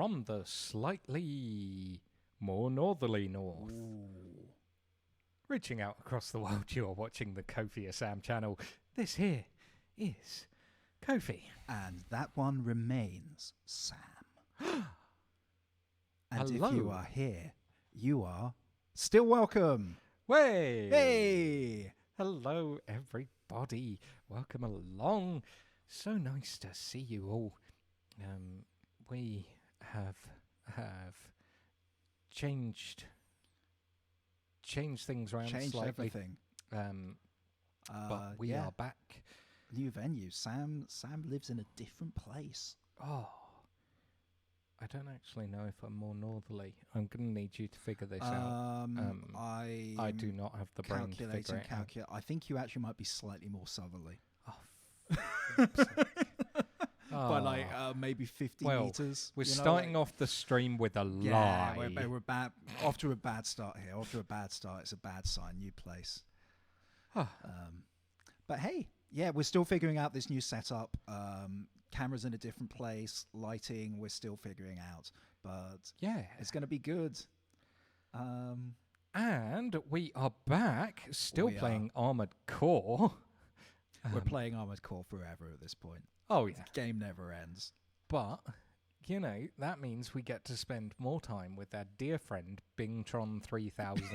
from the slightly more northerly north. Ooh. Reaching out across the world, you are watching the Kofi or Sam channel. This here is Kofi. And that one remains Sam. And Hello. if you are here, you are still welcome. Way! Hey! Hello, everybody. Welcome along. So nice to see you all. We have changed things around Changed slightly. everything. But we are back. New venue. Sam lives in a different place. Oh, I don't actually know if I'm more northerly. I'm going to need you to figure this out. I do not have the brain to figure it out. I think you actually might be slightly more southerly. By like maybe 50 meters. We're starting off the stream with a lie. Yeah, we're off to a bad start here. Off to a bad start. It's a bad sign. New place. But hey, yeah, we're still figuring out this new setup. Cameras in a different place. Lighting, we're still figuring out. But yeah, it's going to be good. And we are back, still playing Armored Core. We're playing Armored Core forever at this point. Oh, yeah. The game never ends. But, you know, that means we get to spend more time with our dear friend, Bingtron 3000,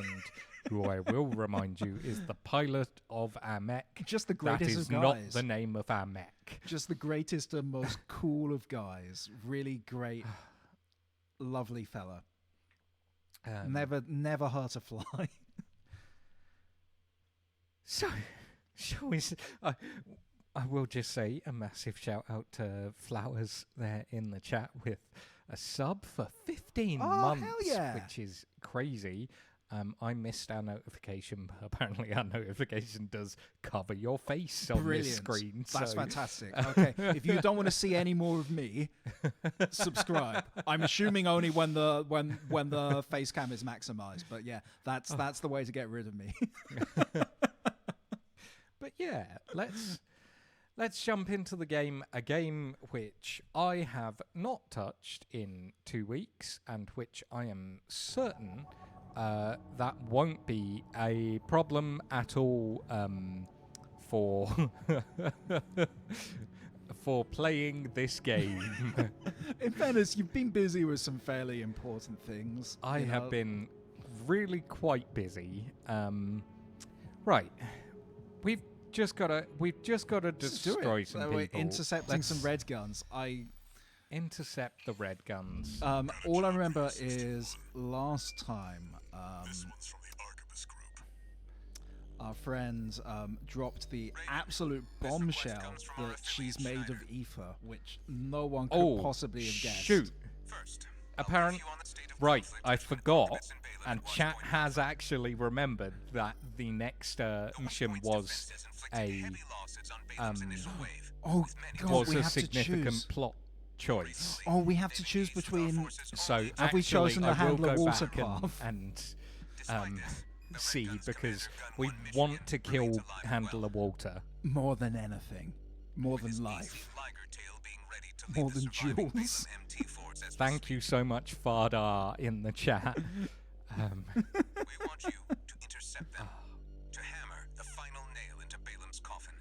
who I will remind you is the pilot of our mech. Just the greatest of guys. That is not the name of our mech. Just the greatest and most cool of guys. Really great, lovely fella. Never hurt a fly. So, shall we... I will just say a massive shout out to Flowers there in the chat with a sub for 15 months, hell yeah. which is crazy. I missed our notification, but apparently our notification does cover your face on this screen. That's fantastic. Okay, if you don't want to see any more of me, subscribe. I'm assuming only when the face cam is maximized, but yeah, that's the way to get rid of me. But yeah, Let's jump into the game, a game which I have not touched in 2 weeks and which I am certain that won't be a problem at all for for playing this game. In fairness, you've been busy with some fairly important things. I have been really quite busy. Right. We've just got to destroy some people. We're intercepting some red guns. Intercept the red guns. All I remember is last time our friend dropped the absolute bombshell that she's made of ether, which no one could possibly have guessed. Shoot. Right, I forgot, and chat has actually remembered that the next mission was a significant plot choice. Oh, we have to choose between. So have we chosen the handler water path? And see, because we want to kill handler Walter more than anything, more than life, more than jewels. Thank you so much, Fardar, in the chat. We want you to intercept them, to hammer the final nail into Balaam's coffin.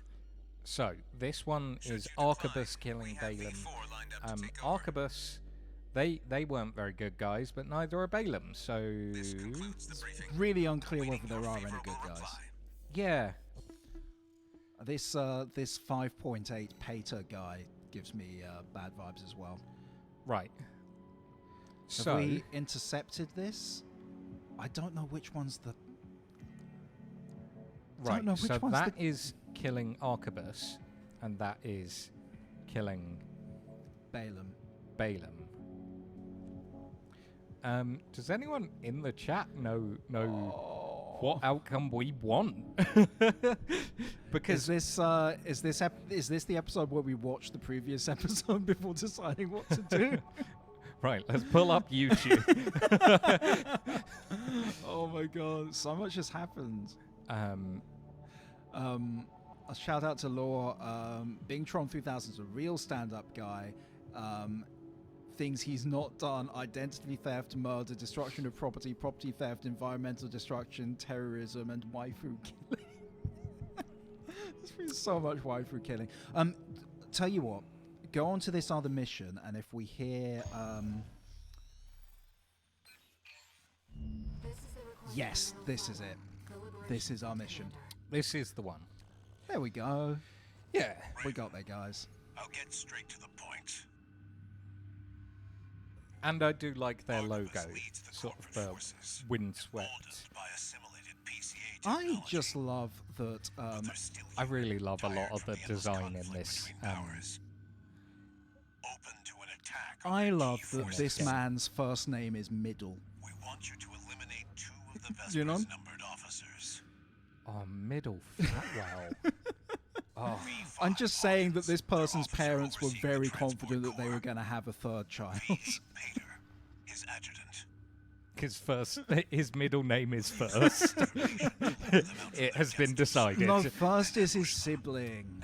So, this one is Arquebus killing Balaam. Arquebus, they weren't very good guys, but neither are Balaam, so... It's really unclear whether there are any good guys. Yeah. This 5.8 Pater guy gives me bad vibes as well. Right. Have we intercepted this? I don't know which one's the... Right, so that is killing Arquebus, and that is killing... Balaam. Does anyone in the chat know what outcome we want? Because is this the episode where we watch the previous episode before deciding what to do? Right, let's pull up YouTube. Oh my god, so much has happened. A shout out to Law. Bingtron 3000 is a real stand-up guy. things he's not done: identity theft, murder, destruction of property, property theft, environmental destruction, terrorism, and waifu killing. There's been so much waifu killing. Tell you what, go on to this other mission, and if we hear yes, this is it. This is our mission. This is the one. There we go. Yeah. We got there, guys. I'll get straight to the point. And I do like their logo, leads the sort of corporate forces, windswept. emboldened by assimilated PCA I technology. just love that. But they're still I really love a lot tired of from the endless design in conflict this. between powers. Open to an attack on I their love key that forces. this man's first name is Middle. We want you to eliminate 2 of the Vesper's You know? numbered officers. Oh, Middle Flatwell. Oh, I'm just saying that this person's parents were very confident that they were going to have a third child. Pater, his adjutant. his middle name is First. It has been decided. No, first is his sibling.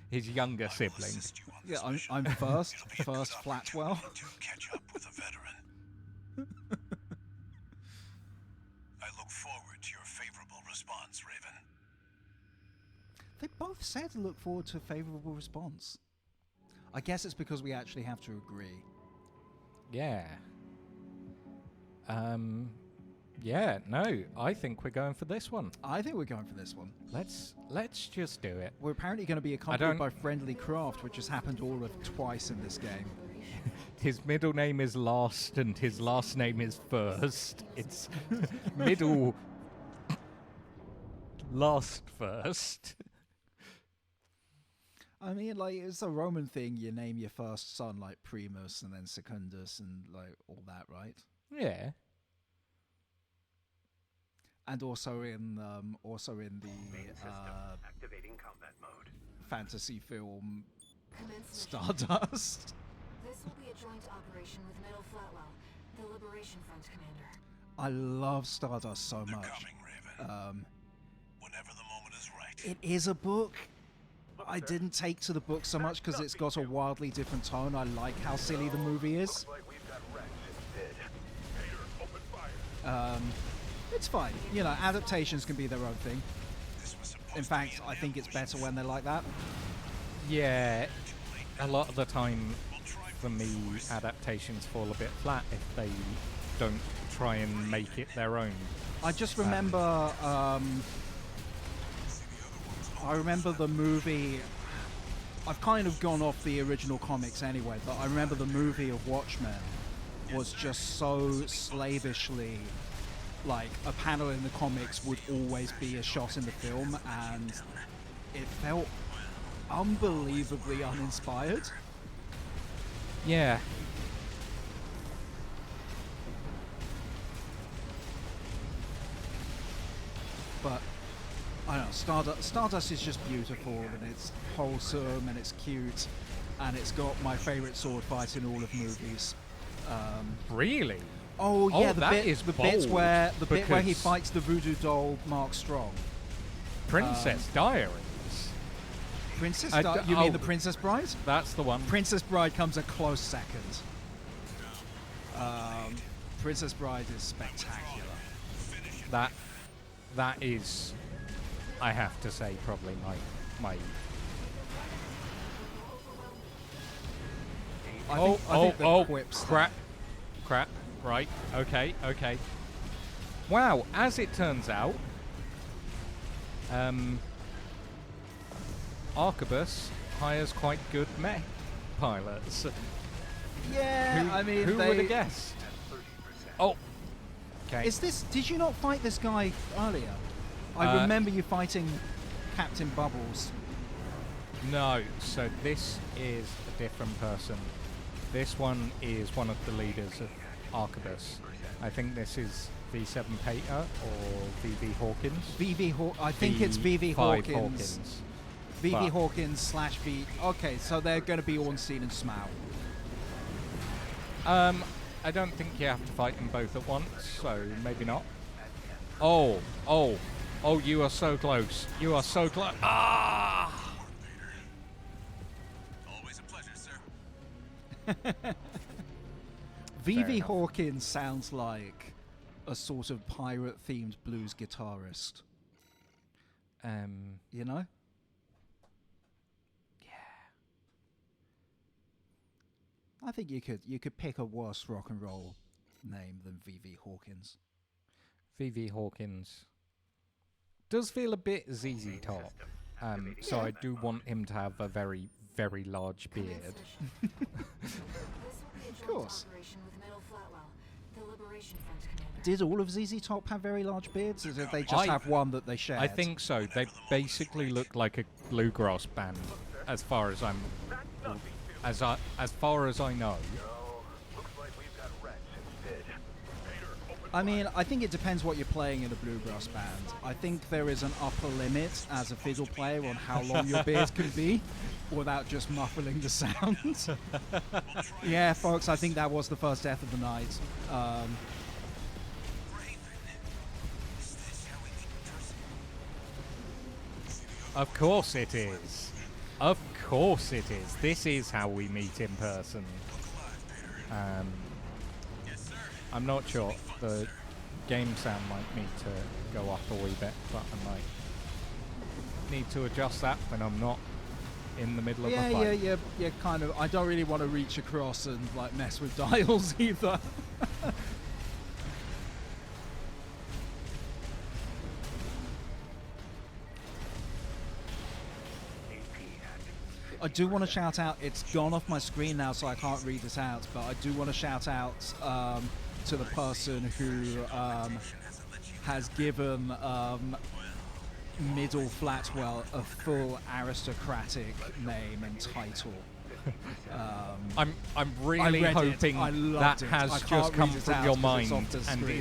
His younger I will sibling. assist you on Yeah, this I'm mission. first. It'll be a good First Flatwell. opportunity to catch up with a veteran. I look forward to your favorable response, Raven. They both said look forward to a favourable response. I guess it's because we actually have to agree. Yeah. Yeah, no, I think we're going for this one. I think we're going for this one. Let's just do it. We're apparently going to be accompanied don't- by Friendly Craft, which has happened all of twice in this game. His middle name is Last and his last name is First. It's middle last first. I mean, like, it's a Roman thing. You name your first son like Primus and then Secundus and like all that, right? Yeah. And also in the Activating combat mode. fantasy film Commence mission. Stardust. This will be a joint operation with Middle Flatwell, the Liberation Front commander. I love Stardust so They're much. coming, Raven. Whenever the moment is right. It is a book. I didn't take to the book so much because it's got a wildly different tone. I like how silly the movie is. Like we've got Rex instead. Pater, open fire. It's fine. You know, adaptations can be their own thing. This was supposed In to fact, be an I think it's ambush. better when they're like that. Yeah. A lot of the time, for me, adaptations fall a bit flat if they don't try and make it their own. I just remember, I remember the movie. I've kind of gone off the original comics anyway, but I remember the movie of Watchmen was just so slavishly, like, a panel in the comics would always be a shot in the film, and it felt unbelievably uninspired. Yeah. But I don't know, Stardust is just beautiful, and it's wholesome, and it's cute, and it's got my favourite sword fight in all of movies. Really? Oh yeah, that is the bits bold, where he because- fights the voodoo doll Mark Strong. Princess Diaries. Princess, I Di- d- you mean oh. the Princess Bride? That's the one. Princess Bride comes a close second. Princess Bride is spectacular. That is, I have to say, probably my. I think the quips crap. Right. Okay. Wow. As it turns out, Arquebus hires quite good mech pilots. Yeah, I mean, who they, would have guessed? Oh. Okay. Is this? Did you not fight this guy earlier? I remember you fighting Captain Bubbles. No, so this is a different person. This one is one of the leaders of Arquebus. I think this is V7 Pater or VV Hawkins. I think it's VV V5 Hawkins. VV But- Hawkins / V. Okay, so they're going to be Ornstein and Smaug. I don't think you have to fight them both at once, so maybe not. Oh, you are so close. You are so close. Ah! Always a pleasure, sir. V.V. enough. Hawkins sounds like a sort of pirate-themed blues guitarist. You know? I think you could pick a worse rock and roll name than V.V. Hawkins. V.V. Hawkins does feel a bit ZZ Top. So I do want him to have a very, very large beard. This will be a joint course. operation with Middle Flatwell, the Liberation Front commander. Did all of ZZ Top have very large beards, or did they just I- have one that they shared? I think so. They basically look like a bluegrass band, as far as I'm, as far as I know. Looks like we've got rats instead. Pater, open I mean, I think it depends what you're playing in a bluegrass band. I think there is an upper limit as a fiddle player on how long your beard can be without just muffling the sound. Yeah, folks, I think that was the first death of the night. Of course it is. Of course it is. This is how we meet in person. I'm not sure. The game sound might need to go up a wee bit, but I might need to adjust that when I'm not in the middle of a fight. Yeah, kind of. I don't really want to reach across and like mess with dials either. I do want to shout out, it's gone off my screen now so I can't read this out, but I do want to shout out to the person who has given Middle Flatwell a full aristocratic name and title. I'm I really read it. hoping I loved that it. has I can't just come read it from out your 'cause it's mind off the and screen.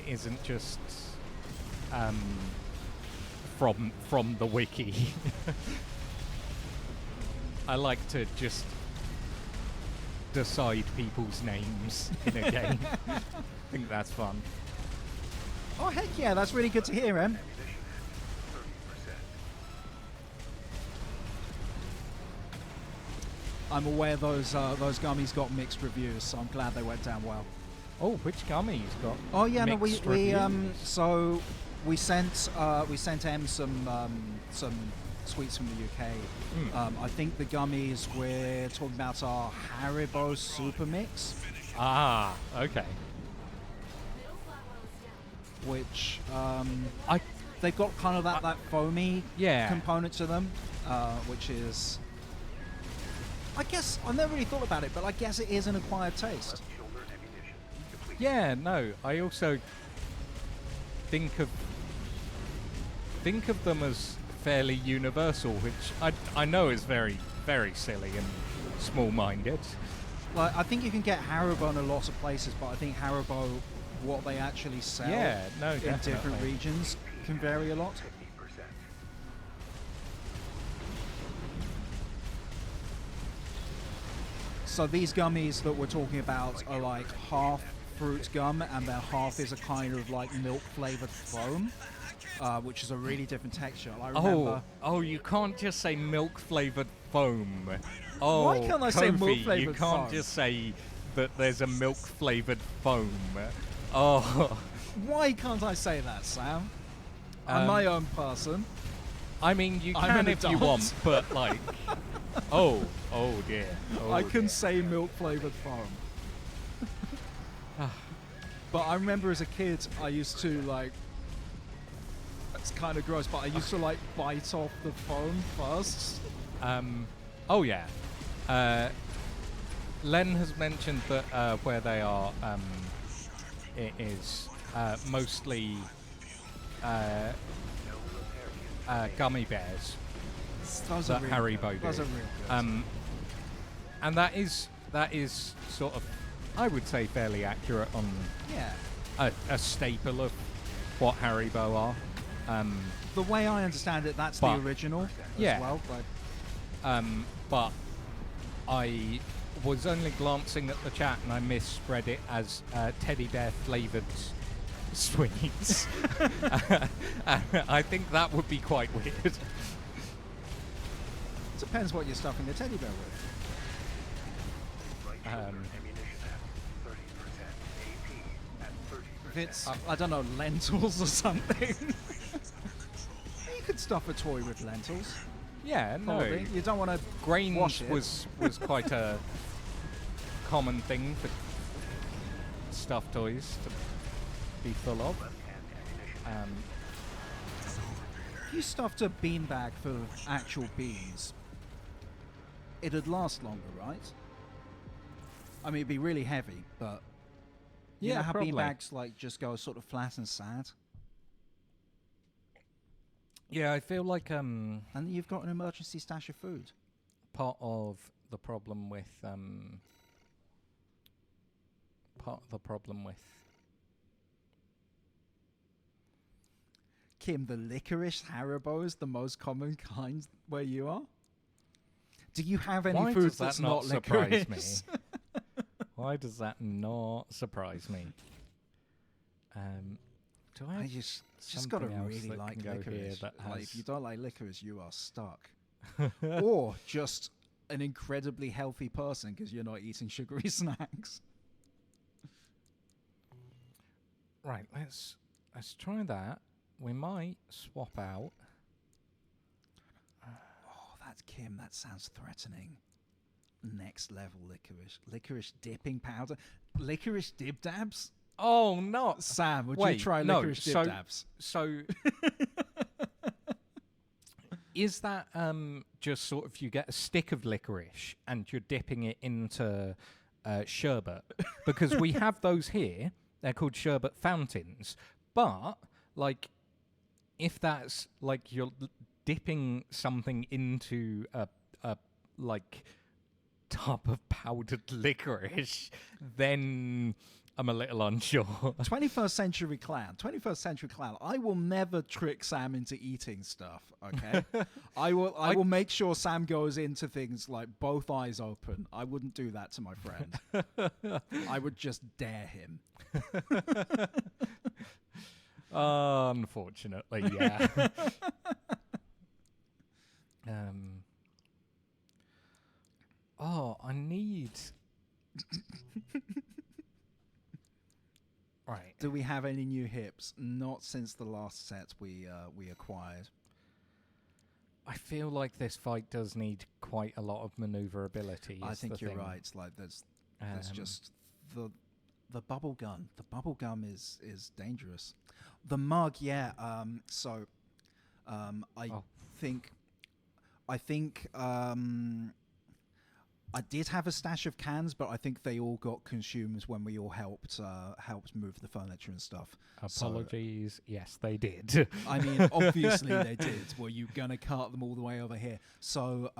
isn't just from the wiki. I like to just decide people's names in a game. I think that's fun. Oh heck yeah, that's really good to hear, Em. I'm aware those gummies got mixed reviews, so I'm glad they went down well. Oh, which gummies got? Oh yeah, no, we mixed we reviews? so we sent Em some sweets from the UK. I think the gummies we're talking about are Haribo Super Mix, Ah, okay. which I they've got kind of that foamy Yeah. component to them, which is, I guess I've never really thought about it, but I guess it is an acquired taste. Yeah, no. I also think of them as fairly universal, which I know is very, very silly and small-minded. Like, I think you can get Haribo in a lot of places, but I think Haribo, what they actually sell Yeah, no, in different definitely. regions can vary a lot. So these gummies that we're talking about are like half fruit gum, and then half is a kind of like milk-flavored foam, which is a really different texture. I remember. Oh, you can't just say milk-flavored foam. Oh, Why can't I say Kofi, milk-flavoured you can't foam? just say that there's a milk-flavored foam. Oh, Why can't I say that, Sam? I'm my own person. I mean, you I'm can an if you adult. want, but like, oh dear. Oh, I can dear. say milk-flavored foam. But I remember as a kid, I used to like. It's kind of gross, but I used to like bite off the foam first. Oh yeah. Len has mentioned that where they are, it is mostly gummy bears Those that are Haribo do. Those are real good. And that is sort of, I would say, fairly accurate on Yeah. a staple of what Haribo are. The way I understand it, that's but- the original yeah. as well. But But I was only glancing at the chat and I misread it as teddy bear flavoured sweets. I think that would be quite weird. Depends what you're stuffing the teddy bear with. Ammunition at 30%. AP at 30%. If it's, I don't know, lentils or something. You could stuff a toy with lentils. Yeah, no. Probably. You don't want to Grains wash it. was quite a common thing for stuffed toys to be full of. If you stuffed a beanbag full of actual beans, it'd last longer, right? I mean, it'd be really heavy, but you Yeah, know how probably. beanbags like just go sort of flat and sad, Yeah, I feel like and you've got an emergency stash of food. part of the problem with Kim, the licorice Haribo is the most common kind where you are. Do you have any Why food does that that's not not surprise licorice? me? Why does that not surprise me? Do I I have just something gotta else really that like can go here licorice. that Like, has- if you don't like licorice, you are stuck. Or just an incredibly healthy person because you're not eating sugary snacks. Right, let's try that. We might swap out. Oh, that's Kim. That sounds threatening. Next level licorice. Licorice dipping powder. Licorice dib dabs? Oh no! Sam, would Wait, you try no, licorice dib so- dabs? So, is that just sort of you get a stick of licorice and you're dipping it into sherbet? Because we have those here. They're called sherbet fountains. But like, if that's like you're dipping something into a like tub of powdered licorice, then I'm a little unsure. 21st century clown. 21st century clown. I will never trick Sam into eating stuff, okay? I will make sure Sam goes into things like both eyes open. I wouldn't do that to my friend. I would just dare him. Unfortunately, yeah. I need. Right. Do we have any new hips? Not since the last set we acquired. I feel like this fight does need quite a lot of maneuverability. I is think the you're thing. right. It's like there's just the bubble gun. The bubble gum is dangerous. The mug, yeah. I think I did have a stash of cans, but I think they all got consumed when we all helped move the furniture and stuff. Apologies. Yes, they did. I mean, obviously they did. Were you gonna cart them all the way over here? So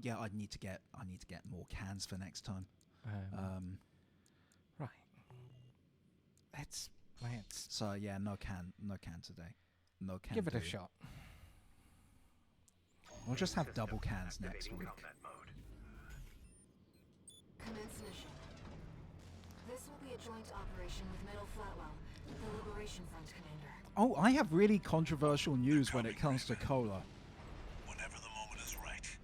yeah, I need to get more cans for next time. Right. Let's So yeah, no can today. No can. give it a do. shot. We'll just have double cans next week. Commence mission. This will be a joint operation with Middle Flatwell, the Liberation Front commander. Oh, I have really controversial news when it comes to cola. Whenever the moment is right.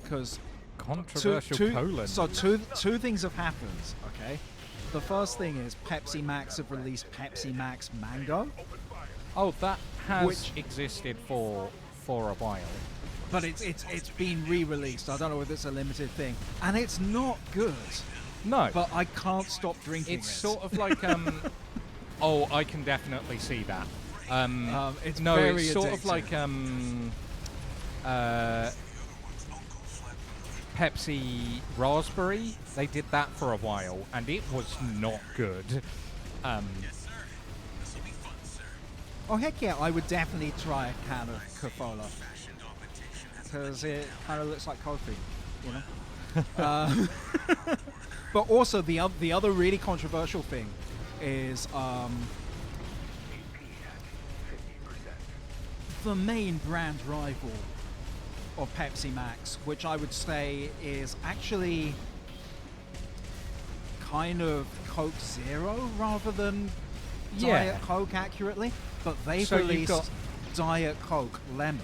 Because Controversial colon. So two things have happened, okay? The first thing is Pepsi Max have released Pepsi Max Mango, Oh, that has Which- existed for a while. but it's been re-released. I don't know whether it's a limited thing, and it's not good. No, But I can't stop drinking it's it. sort of like oh, I can definitely see that. It's no, very it's sort of addictive. like Pepsi Raspberry. They did that for a while, and it was not good. Oh heck yeah, I would definitely try a can of Coca-Cola because it kind of looks like coffee, you know. But also the other really controversial thing is the main brand rival of Pepsi Max, which I would say is actually kind of Coke Zero rather than Yeah. Diet Coke accurately, but they've So you've released got- Diet Coke Lemon,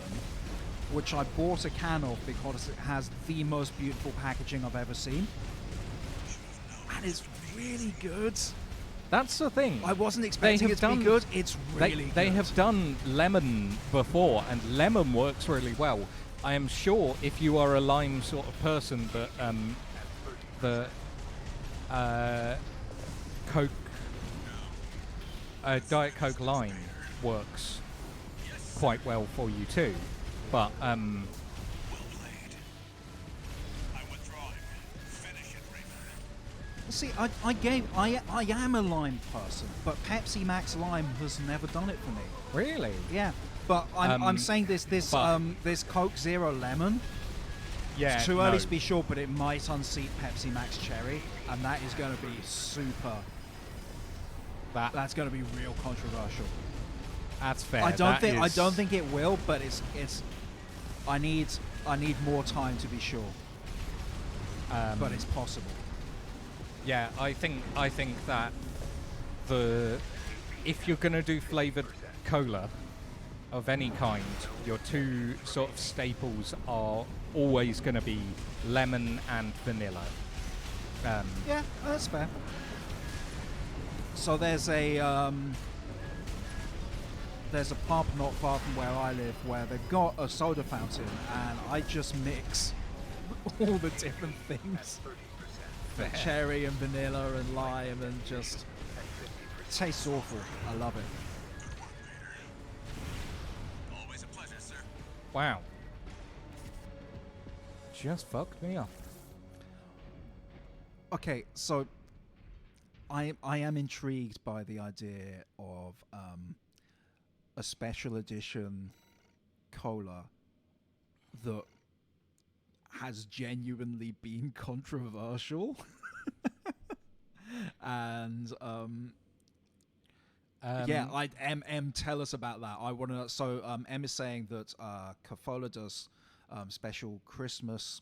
which I bought a can of because it has the most beautiful packaging I've ever seen. And it's really good. That's the thing. I wasn't expecting it to be good. It's really good. They have done lemon before, and lemon works really well. I am sure if you are a lime sort of person, that the Coke, Diet Coke lime works quite well for you too. But Well played. I withdraw him. Finish it, Raymond. See, I am a lime person, but Pepsi Max Lime has never done it for me. really, Yeah, but I'm saying this but- this Coke Zero Lemon. yeah, It's too early to be sure, but it might unseat Pepsi Max Cherry, and that is going to be super. That's going to be real controversial. That's fair. I don't That think it will, but it's. I need more time to be sure, but it's possible. Yeah, I think that if you're gonna do flavored cola of any kind, your two sort of staples are always gonna be lemon and vanilla. Yeah, that's fair. So there's a pub not far from where I live where they've got a soda fountain, and I just mix all the different things. Fair. Cherry and vanilla and lime, and just tastes awful. I love it. Always a pleasure, sir. Wow. Just fucked me up. Okay, so I am intrigued by the idea of a special edition cola that has genuinely been controversial. And yeah, M, tell us about that. I want to know. So M is saying that Cafola does special Christmas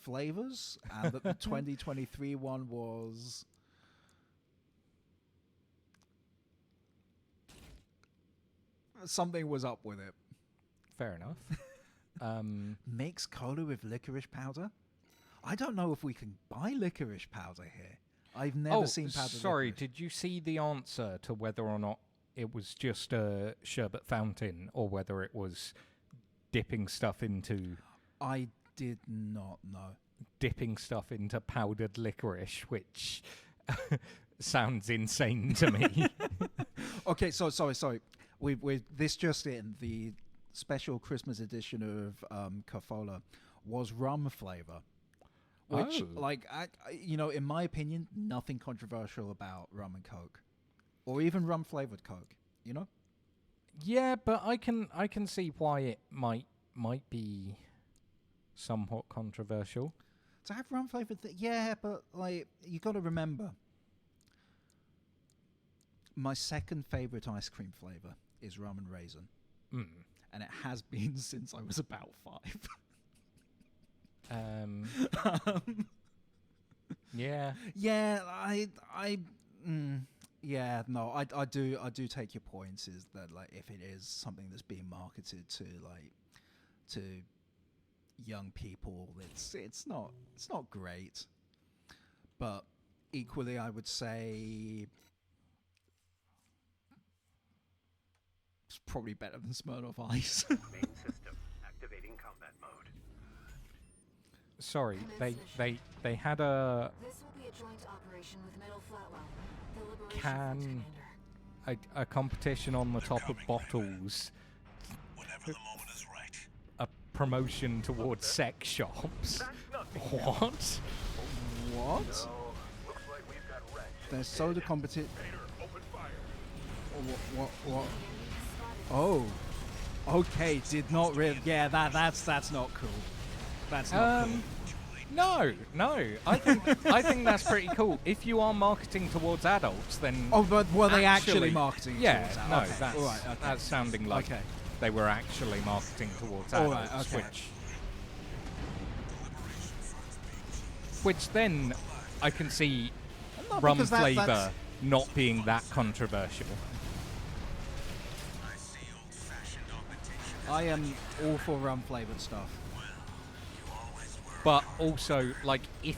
flavors, and that the 2023 one was something was up with it. Fair enough. Mix cola with licorice powder. I don't know if we can buy licorice powder here. I've never seen powdered sorry. licorice. Did you see the answer to whether or not it was just a sherbet fountain or whether it was dipping stuff into I did not know. Powdered licorice, which sounds insane to me. Okay, so sorry. We this just in the special Christmas edition of Cafola was rum flavor, which like I in my opinion, nothing controversial about rum and Coke, or even rum flavored Coke. You know. Yeah, but I can see why it might be somewhat controversial. To have rum flavored, yeah, but like you got to remember, my second favorite ice cream flavor is rum and raisin, and it has been since I was about 5. Yeah. Yeah, yeah, no, I do take your points. Is that like if it is something that's being marketed to young people, it's not great. But equally, I would say it's probably better than Smirnoff Ice. Main system activating combat mode. Sorry, they had a This will be a joint operation with Middle Flatwell, the Liberation Front can commander. a competition on the top of bottles, Whenever the moment is right. a promotion towards sex shops. What? What? No, looks like we've got wrecked. There's soda competition. Pater, open fire. What? Oh, okay. Did not really. Yeah, that's not cool. That's not cool. No. I think that's pretty cool. If you are marketing towards adults, then Oh, but were they actually marketing? Yeah, towards that? no, Okay. that's All right, okay. that's sounding like Okay. they were actually marketing towards All adults, right, okay. which then I can see No, rum because flavour that's- not being that controversial. I see old-fashioned augmentation I am all for rum flavored stuff. But also, like, if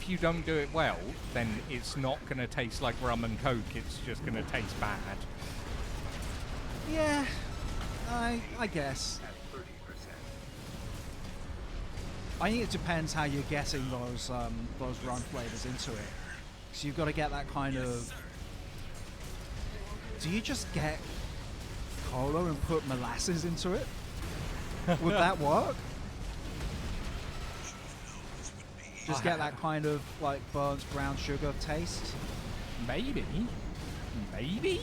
you don't do it well, then it's not going to taste like rum and coke. It's just going to taste bad. Yeah, I guess. I think it depends how you're getting those rum flavors into it. So you've got to get that kind of. Do you just get cola and put molasses into it? Would that work? Just get that kind of like burnt brown sugar taste? Maybe. Maybe?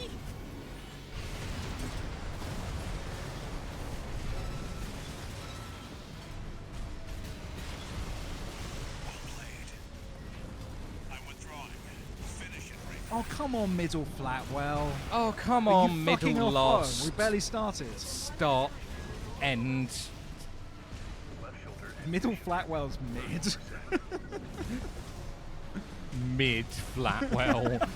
Oh, come on, Middle Flatwell. Oh, come Are on, you fucking middle off lost. home? We barely started. Stop. End. Middle Flatwell's mid. Mid Flatwell.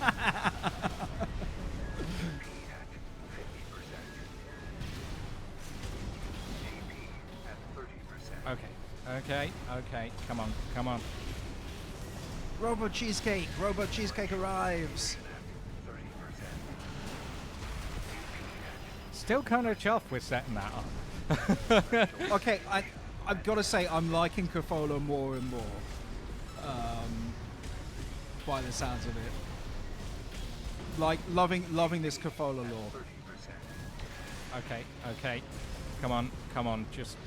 Okay. Come on. Robo Cheesecake arrives. Still kind of chuffed with setting that up. Okay, I've got to say I'm liking Cafola more and more. By the sounds of it, like loving this Cafola lore. Okay. Come on. Just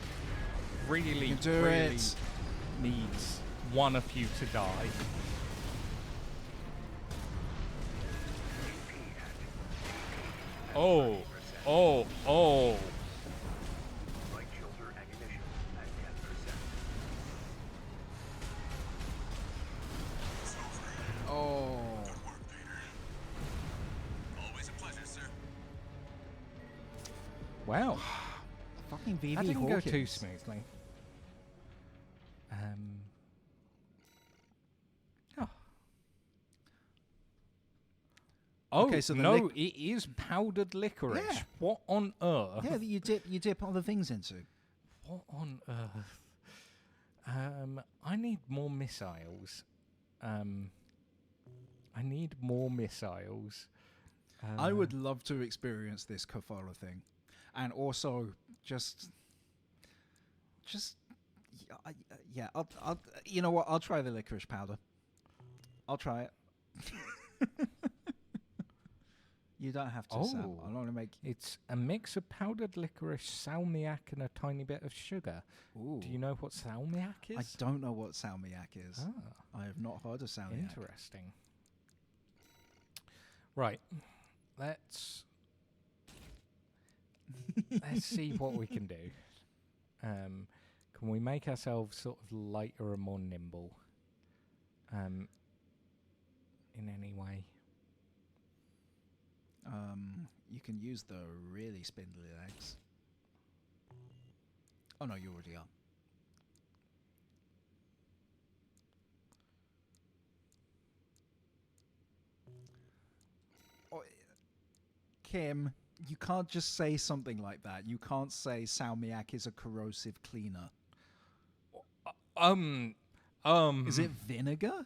really it. needs one of you to die. Oh. Oh. Always a pleasure, sir. Wow. Fucking VV That didn't Hawkins. go too smoothly. Oh, Okay, so the no, it is powdered licorice. Yeah. What on earth? Yeah, that you dip other things into. What on earth? I need more missiles. I need more missiles. I would love to experience this Cafola thing, and also just yeah. I'll you know what? I'll try the licorice powder. I'll try it. You don't have to. Sam. I'm not gonna make. It's a mix of powdered licorice, salmiak, and a tiny bit of sugar. Ooh. Do you know what salmiak is? I don't know what salmiak is. Ah. I have not heard of salmiak. Interesting. Right. Let's see what we can do. Can we make ourselves sort of lighter and more nimble? In any way? You can use the really spindly legs. Oh no, you already are. Oh, Kim, you can't just say something like that. You can't say salmiak is a corrosive cleaner. Is it vinegar?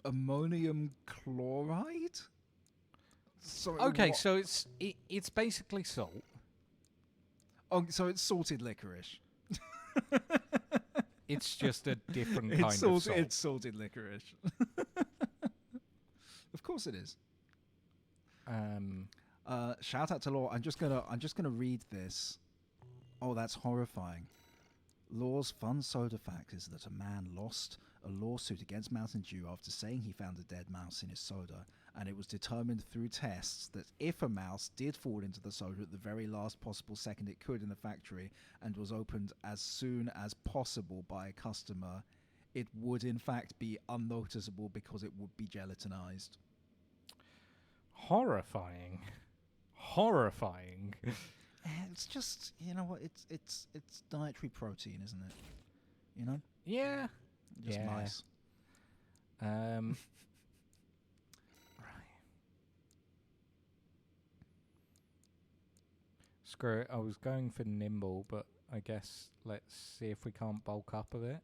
Ammonium chloride? Sorry, Okay, what? so it's basically salt. Oh, so it's salted licorice. It's just a different kind of salt. It's salted licorice. Of course it is. Shout out to Law. I'm just gonna read this. Oh, that's horrifying. Law's fun soda fact is that a man lost a lawsuit against Mountain Dew after saying he found a dead mouse in his soda, and it was determined through tests that if a mouse did fall into the soda at the very last possible second it could in the factory and was opened as soon as possible by a customer, it would in fact be unnoticeable because it would be gelatinized. Horrifying. It's just, you know what, it's dietary protein, isn't it? You know? Yeah. Just Yeah. nice. Right. Screw it. I was going for nimble, but I guess let's see if we can't bulk up a bit.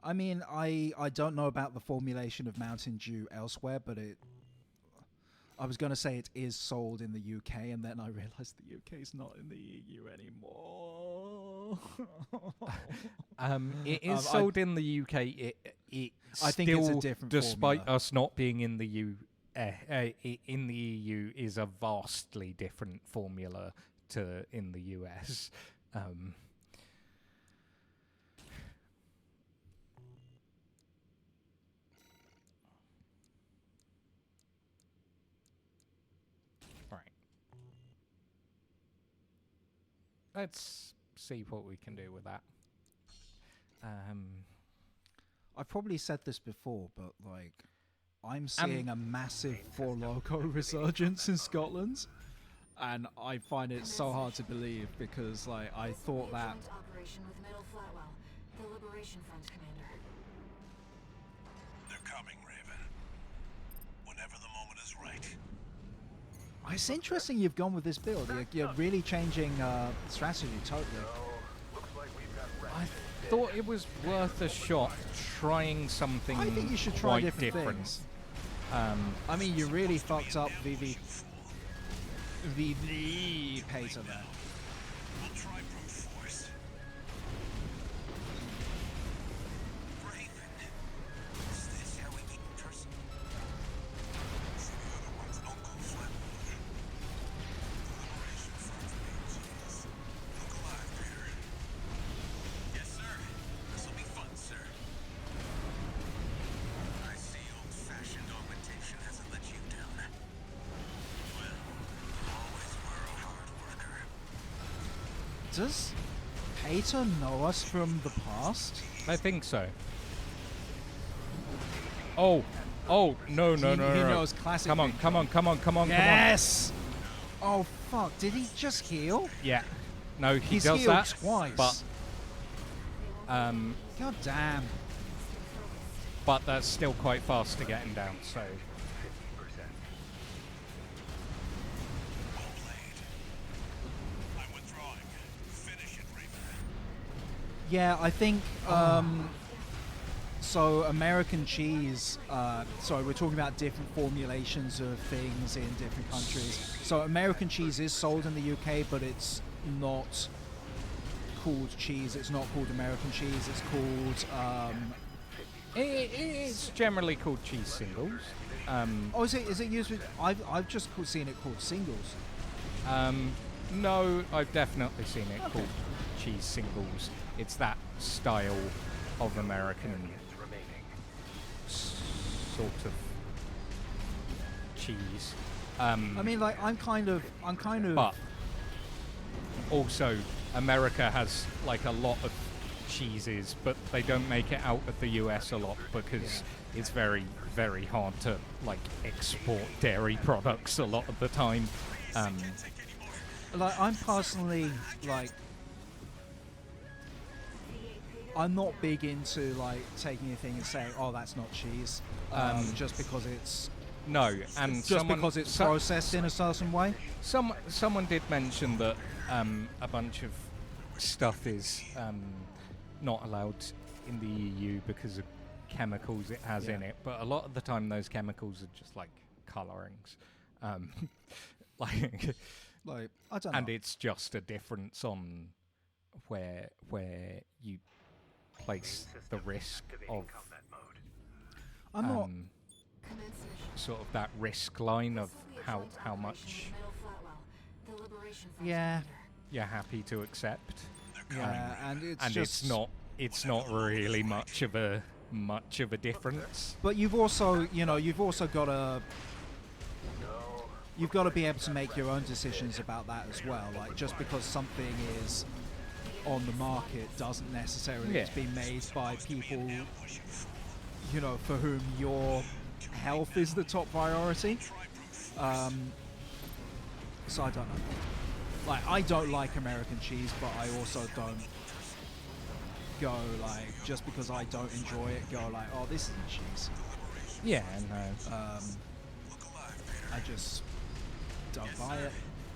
I mean, I don't know about the formulation of Mountain Dew elsewhere, but I was going to say it is sold in the UK, and then I realized the UK is not in the EU anymore. It is sold in the UK. It I think it's a different despite formula. us not being in the in the EU, is a vastly different formula to in the US. Right. Let's see what we can do with that. I've probably said this before, but like, I'm seeing a massive Four Loko resurgence in Scotland, and I find it so hard to believe because like I This will thought be a that joint operation with Middle Flatwell, the Liberation Front commander. They're coming, Raven. Whenever the moment is right. it's interesting you've gone with this build. You're really changing strategy totally. Looks like we've got I rest. thought it was worth a shot trying something I think you should try quite different things. I mean, you really fucked up VV Pater there. We'll try brute force. Raven. Is this how we meet in person? So the other one's Uncle Flatwood. The Liberation Front's name is Look alive, Peter. Yes, sir. This'll be fun, sir. I see old-fashioned augmentation hasn't let you down. Well, you always were a hard worker. Does Pater know us from the past? I think so. Oh, no, He no. knows classic. Come on, Big come on, come on, come on, Yes. Oh fuck! Did he just heal? come on. Yeah. No, he He's does healed that twice. but God damn. but that's still quite fast to get him down. So 50%. Well played. I'm withdrawing. Finish it, Raven. Yeah, I think. So American cheese. Sorry, we're talking about different formulations of things in different countries. So American cheese is sold in the UK, but it's not called cheese. It's not called American cheese. It's called. it's generally called cheese singles. Oh, is it used with? I've just seen it called singles. No, I've definitely seen it called cheese singles. It's that style of American sort of cheese. I mean, like I'm kind of. But also, America has like a lot of cheeses, but they don't make it out of the US a lot because it's very, very hard to like export dairy products a lot of the time. Like I'm personally like. I'm not big into like taking a thing and saying, "Oh, that's not cheese," just because it's No, and just because it's processed in a certain way. Someone did mention that a bunch of stuff is not allowed in the EU because of chemicals it has in it, but a lot of the time those chemicals are just like colorings, like, Like I don't know. and it's just a difference on where you place the risk of I'm not. Commence mission. sort of that risk line of This will be a how joint how operation much with Middle Flatwell, the Liberation Front Yeah. commander. you're happy to accept. Yeah, and it's And just. it's not really much of a difference. But you've also got to. You've got to be able to make your own decisions about that as well. Like just because something is on the market doesn't necessarily Yeah. it's been made by people, for whom your health is the top priority. So I don't know. Like, I don't like American cheese, but I also don't go like, just because I don't enjoy it, go like, oh, this isn't cheese. Yeah, no. I just don't buy it.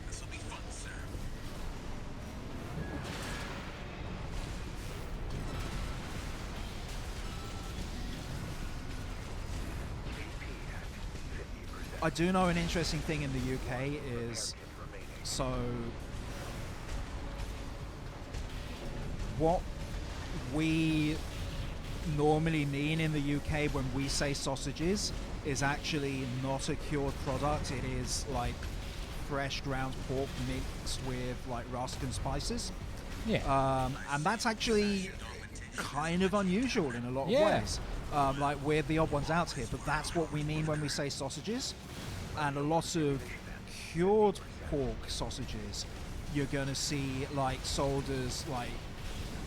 This'll be fun, sir. I do know an interesting thing in the UK is, so what we normally mean in the UK when we say sausages is actually not a cured product. It is like fresh ground pork mixed with like rusk and spices. Yeah. And that's actually kind of unusual in a lot of Yeah. ways. Like, we're the odd ones out here, but that's what we mean when we say sausages. And a lot of cured pork sausages you're going to see like sold as like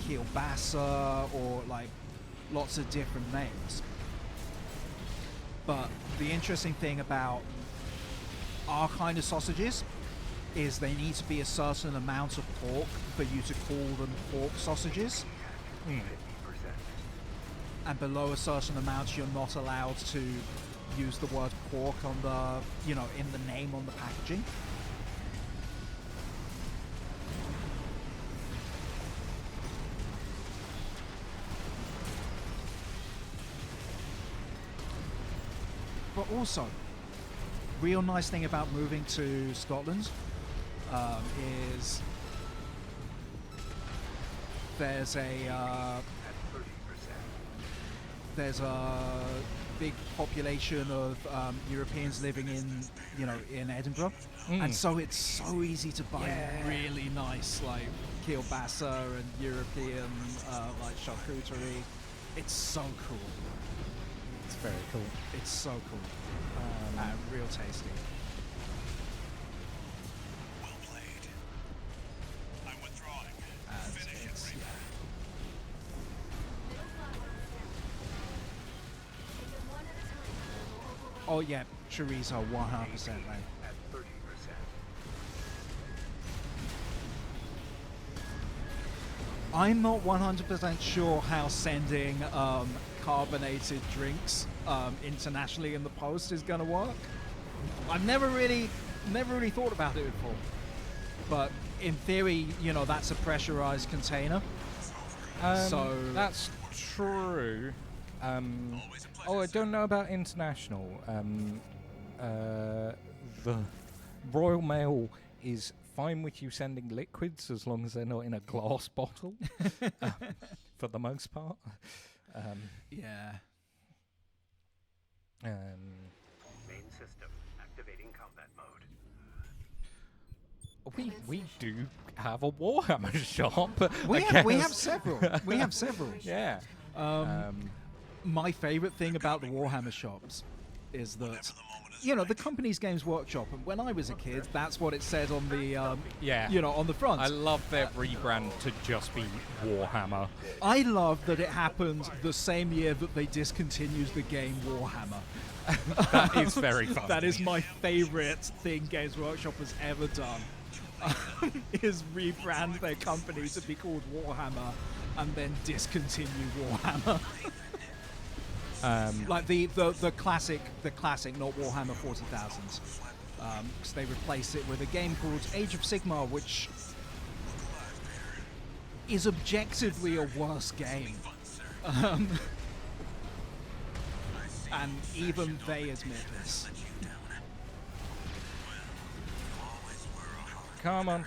kielbasa or like lots of different names. But the interesting thing about our kind of sausages is they need to be a certain amount of pork for you to call them pork sausages. And below a certain amount, you're not allowed to use the word pork on the, in the name on the packaging. But also, real nice thing about moving to Scotland is there's a big population of Europeans living in Edinburgh, and so it's so easy to buy really nice like kielbasa and European like charcuterie. It's so cool. It's very cool. It's so cool. And real tasty. Well played. I'm withdrawing. And Finish it, it's, Reaper. Oh yeah, chorizo 100%, man. At 30%. I'm not 100% sure how sending carbonated drinks internationally in the post is going to work. I've never really thought about it before. But in theory, that's a pressurized container. So that's true. I don't know about international. The Royal Mail is fine with you sending liquids as long as they're not in a glass bottle, for the most part. yeah. Main system activating combat mode. We do have a Warhammer shop. We I have guess. several. We have several. Yeah. My favorite thing about the Warhammer shops is that, the company's Games Workshop, and when I was a kid, that's what it said on the, Yeah. on the front. I love their rebrand to just be Warhammer. I love that it happened the same year that they discontinued the game Warhammer. That is very fun. That is my favorite thing Games Workshop has ever done. Is rebrand their company to be called Warhammer and then discontinue Warhammer. Like the classic, not Warhammer 40,000. Because they replaced it with a game called Age of Sigmar, which is objectively a worse game. And even they admit this. Come on.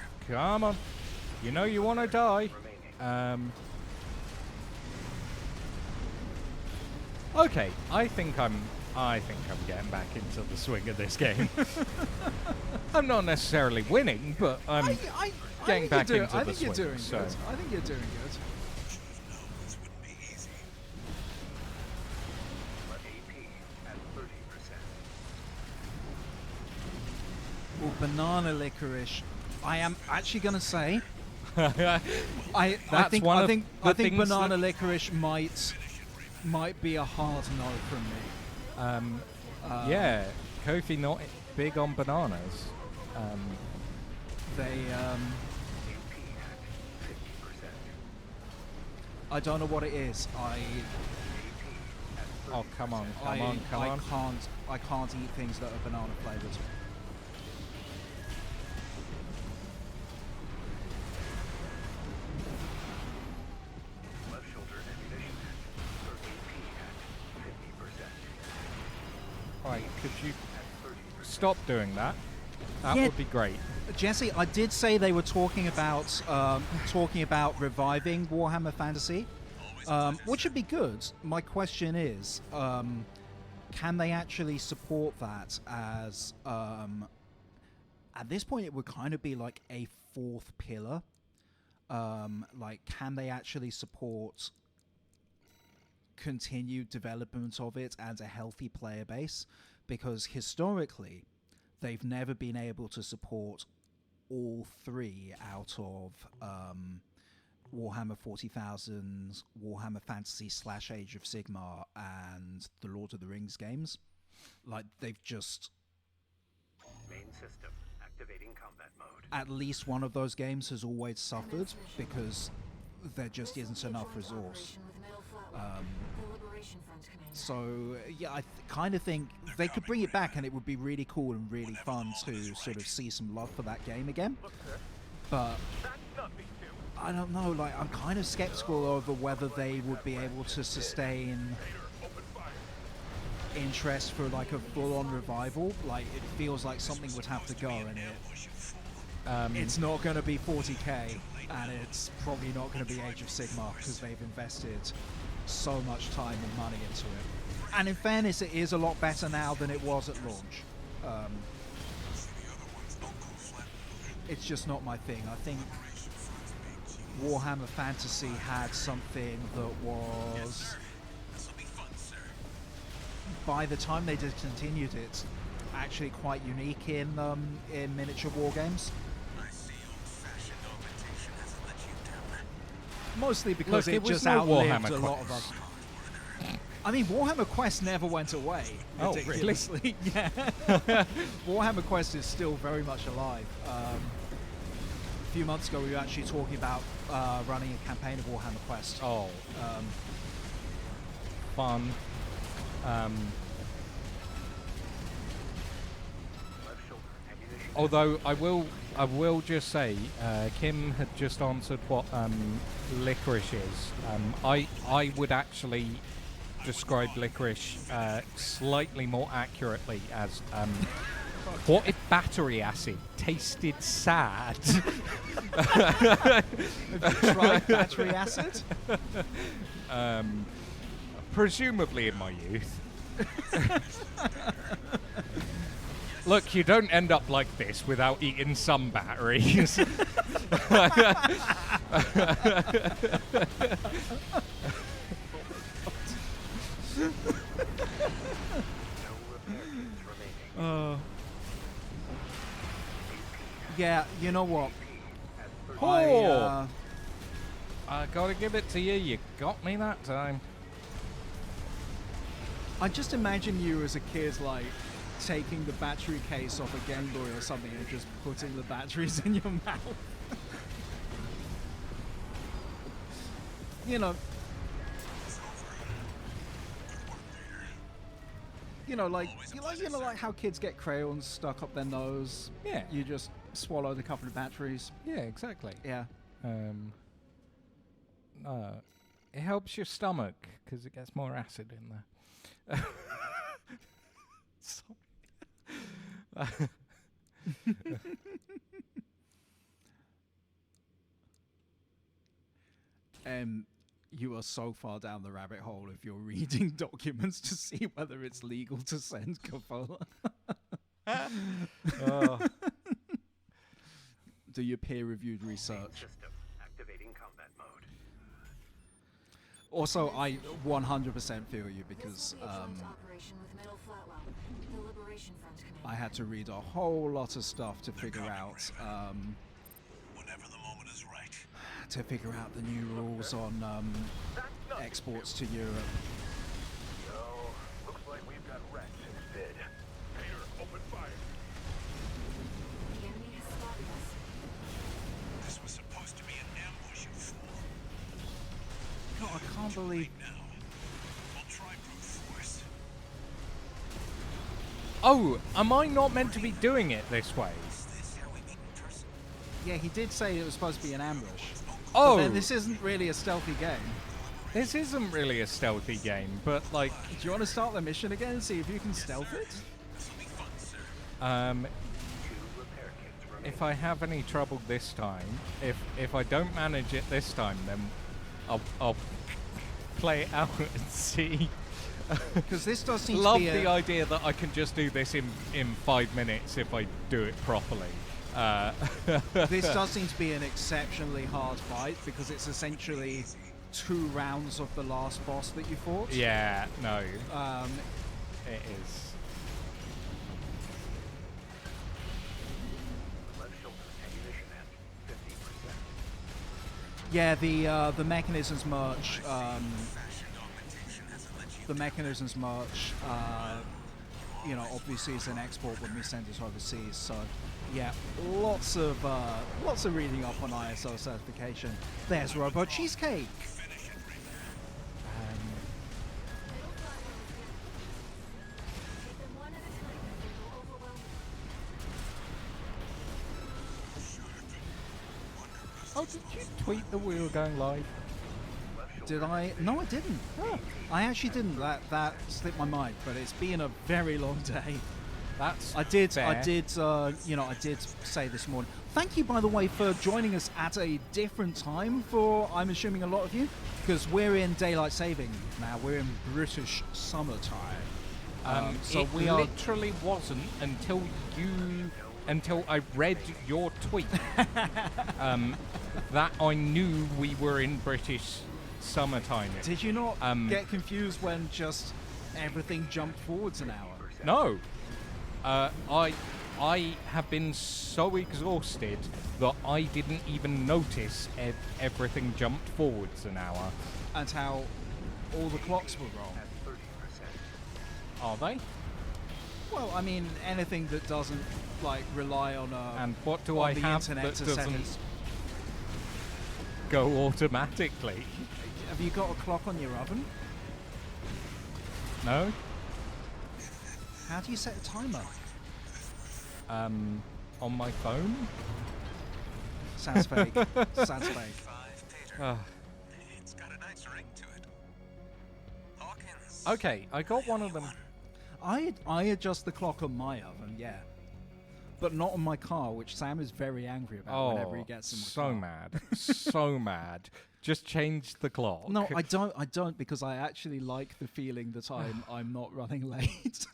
You know you want to die. Okay, I think I'm getting back into the swing of this game. I'm not necessarily winning, but I'm getting back into the swing. I think you're doing so. good. I think you're doing good. This wouldn't be easy. AP at 30%. Well, banana licorice. I am actually going to say, I think banana licorice might be a hard no from me. Yeah, Kofi not big on bananas. They, AP at 50%. I don't know what it is. AP at 30%. Oh, come on, I come on. I can't eat things that are banana flavored. Left shoulder ammunition for AP at 50%. Right, could you At 30%. stop doing that? That Yeah. would be great. Jesse, I did say they were talking about reviving Warhammer Fantasy, which would be good. My question is, can they actually support that as at this point it would kind of be like a fourth pillar? Like, can they actually support continued development of it and a healthy player base? Because historically, they've never been able to support all three out of Warhammer 40,000, Warhammer Fantasy / Age of Sigmar, and the Lord of the Rings games. Like, they've just... Main system activating combat mode. At least one of those games has always suffered because there just isn't enough resource. So, yeah, I kind of think they could bring it back and it would be really cool and really fun to sort of see some love for that game again. But That's nothing new. I don't know, like, I'm kind of skeptical over whether they would be able to sustain Open fire. interest for, like, a full-on revival. Like, it feels like something would have to go, and it's not going to be 40k, and it's probably not going to be Age of Sigmar, because they've invested so much time and money into it. And in fairness, it is a lot better now than it was at launch. It's just not my thing. I think Warhammer Fantasy had something that was, by the time they discontinued it, actually quite unique in miniature war games. Mostly because Look, it it was just no outlived Warhammer a lot of Quest. other. I mean, Warhammer Quest never went away. Oh, really? Ridiculously. Yeah. Warhammer Quest is still very much alive. A few months ago, we were actually talking about running a campaign of Warhammer Quest. Oh, fun. Left shoulder ammunition. Although I will just say, Kim had just answered what licorice is. I would actually describe licorice slightly more accurately as what if battery acid tasted sad? Have you tried battery acid? Presumably in my youth. Look, you don't end up like this without eating some batteries. No repair kits remaining. Yeah, you know what? At 30%. Oh! I gotta give it to you. You got me that time. I just imagine you as a kid, like, taking the battery case off a Game Boy or something and just putting the batteries in your mouth. You know, like how kids get crayons stuck up their nose. Yeah. You just swallowed a couple of batteries. Yeah, exactly. Yeah. It helps your stomach because it gets more acid in there. Sorry. You are so far down the rabbit hole if you're reading documents to see whether it's legal to send Capola. Oh. Do your peer-reviewed research. System activating combat mode. Also, I 100% feel you because I had to read a whole lot of stuff to figure out Whenever the moment is right. the new rules on exports to Europe. So, looks like we've got wrecked instead. Pater, open fire. The enemy has spotted us. can't believe. Now, we'll try brute force. Oh, am I not meant to be doing it this way? Is this how we meet in person? Yeah, he did say it was supposed to be an ambush. Oh, But then this isn't really a stealthy game. this isn't really a stealthy game, but like, Do you want to start the mission again and see if you can stealth it? This'll be fun, sir. if I have any trouble this time, if I don't manage it this time, then I'll play it out and see. Because this does seem Love to be the idea that I can just do this in 5 minutes if I do it properly. this does seem to be an exceptionally hard fight because it's essentially 2 rounds of the last boss that you fought. Yeah, no, Um, it is. yeah, the mechanisms merge. The mechanisms merge. You know, obviously it's an export when we send it overseas. So, yeah, lots of reading up on ISO certification. There's Robo Cheesecake. Take them one at a time, or they will overwhelm you. Oh, did you tweet that we were going live? Did I? No, I didn't. Oh, I actually didn't. That slipped my mind. But it's been a very long day. That's I did. fair. I did. You know, I did say this morning. Thank you, by the way, for joining us at a different time. For I'm assuming a lot of you, because we're in daylight saving now. We're in British summertime. So it we are. literally wasn't until I read your tweet that I knew we were in British summertime. Did you not Um, get confused when just everything jumped forwards an hour? No. I have been so exhausted that I didn't even notice everything jumped forwards an hour. And how all the clocks were wrong. Are they? Well, I mean, anything that doesn't like rely on And what do on I the have internet that to set doesn't its- go automatically? Have you got a clock on your oven? No? How do you set a timer? On my phone? Sounds fake. Sounds fake. 5 Pater. Ah. It's got a nice ring to it. Hawkins. Okay, I got one of them. I adjust the clock on my oven, yeah, but not on my car, which Sam is very angry about whenever he gets in the so car. mad. So mad. Just change the clock. No, I don't, because I actually like the feeling that I'm not running late.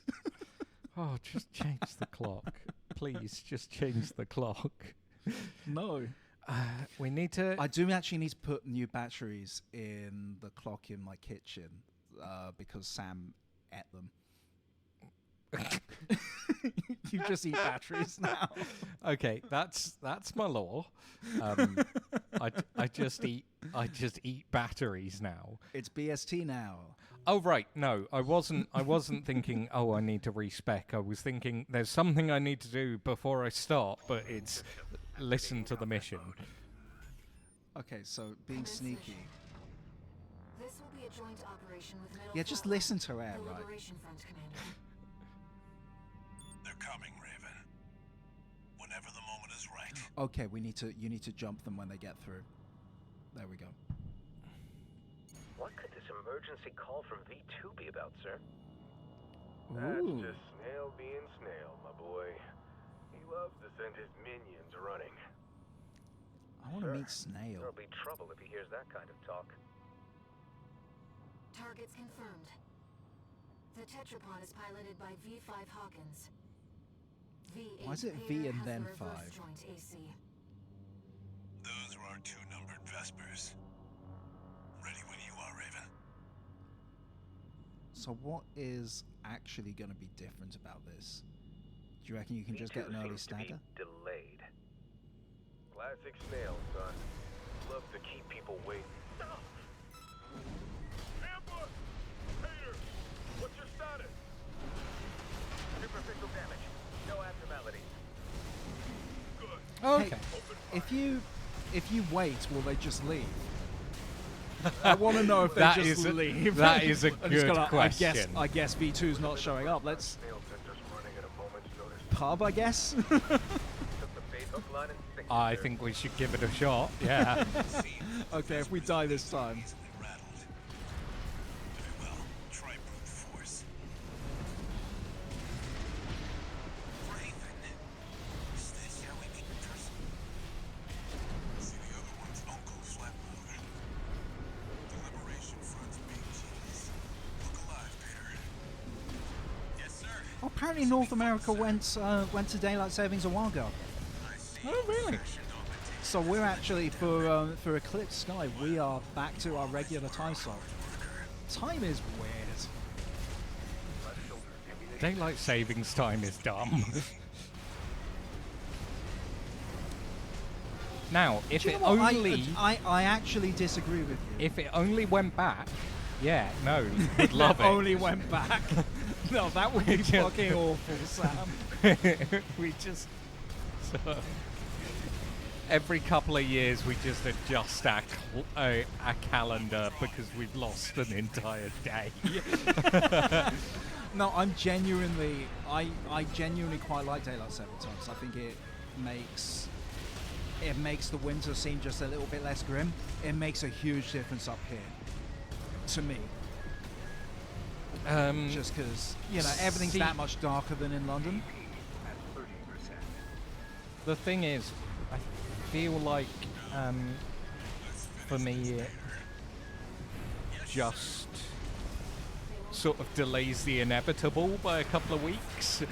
Oh, just change the clock. Please, just change the clock. No. We need to... I do actually need to put new batteries in the clock in my kitchen because Sam ate them. You just eat batteries now. Okay, that's my law. I just eat batteries now. It's BST now. Oh right, no, I wasn't thinking, oh, I need to respec. I was thinking there's something I need to do before I start, but it's listen to the mission. Okay, so being sneaky. This will be a joint operation with Middle Yeah, just Flatwell, listen to her, the right? Liberation Front Commander. They're coming, Raven. Whenever the moment is right. Okay, you need to jump them when they get through. There we go. What could this emergency call from V2 be about, sir? That's Ooh. just Snail being Snail, my boy. He loves to send his minions running. I want to Sure. meet Snail. There'll be trouble if he hears that kind of talk. Targets confirmed. The tetrapod is piloted by V5 Hawkins. V8 Why is it Pater V and has then the reverse 5? joint AC. Those are our 2 numbered Vespers. Ready when you are, Raven. So what is actually going to be different about this? Do you reckon you can just get V2 an early seems to be stagger? delayed. Classic Snail, son. Loves to keep people waiting. Ambush! Pater! What's your status? Superficial damage. No abnormalities. Good. Okay. Open fire. If you wait, will they just leave? I want to know if they That just is a- leave. that is a I'm just good gonna- question. I guess V2's not showing up. Let's Snail center's running at a moment's notice. pub, I guess. Took the bait, hook, line, and sinker, I sir. think we should give it a shot. Yeah. Okay, if we die this time. Easily rattled. Very well. Try brute force. Raven. Is this how we meet in person? See the other one's Uncle Flatmouth. The Liberation Front's big cheese. Look alive, Peter. Yes, sir. Oh, apparently North America went to daylight savings a while ago. I see. Oh, really? So we're actually for Eclipse Sky, we are back to our regular time slot. Time is weird. Daylight savings time is dumb. Now, if Do you it know what? only I actually disagree with you. if it only went back, yeah, no, would love it. only went back. No, that would be Just- fucking awful, Sam. We just every couple of years we just adjust our calendar because we've lost an entire day. No, I genuinely quite like daylight saving times. I think it makes the winter seem just a little bit less grim. It makes a huge difference up here, to me. Just because everything's see- that much darker than in London. The thing is, I feel like for me it just sort of delays the inevitable by a couple of weeks.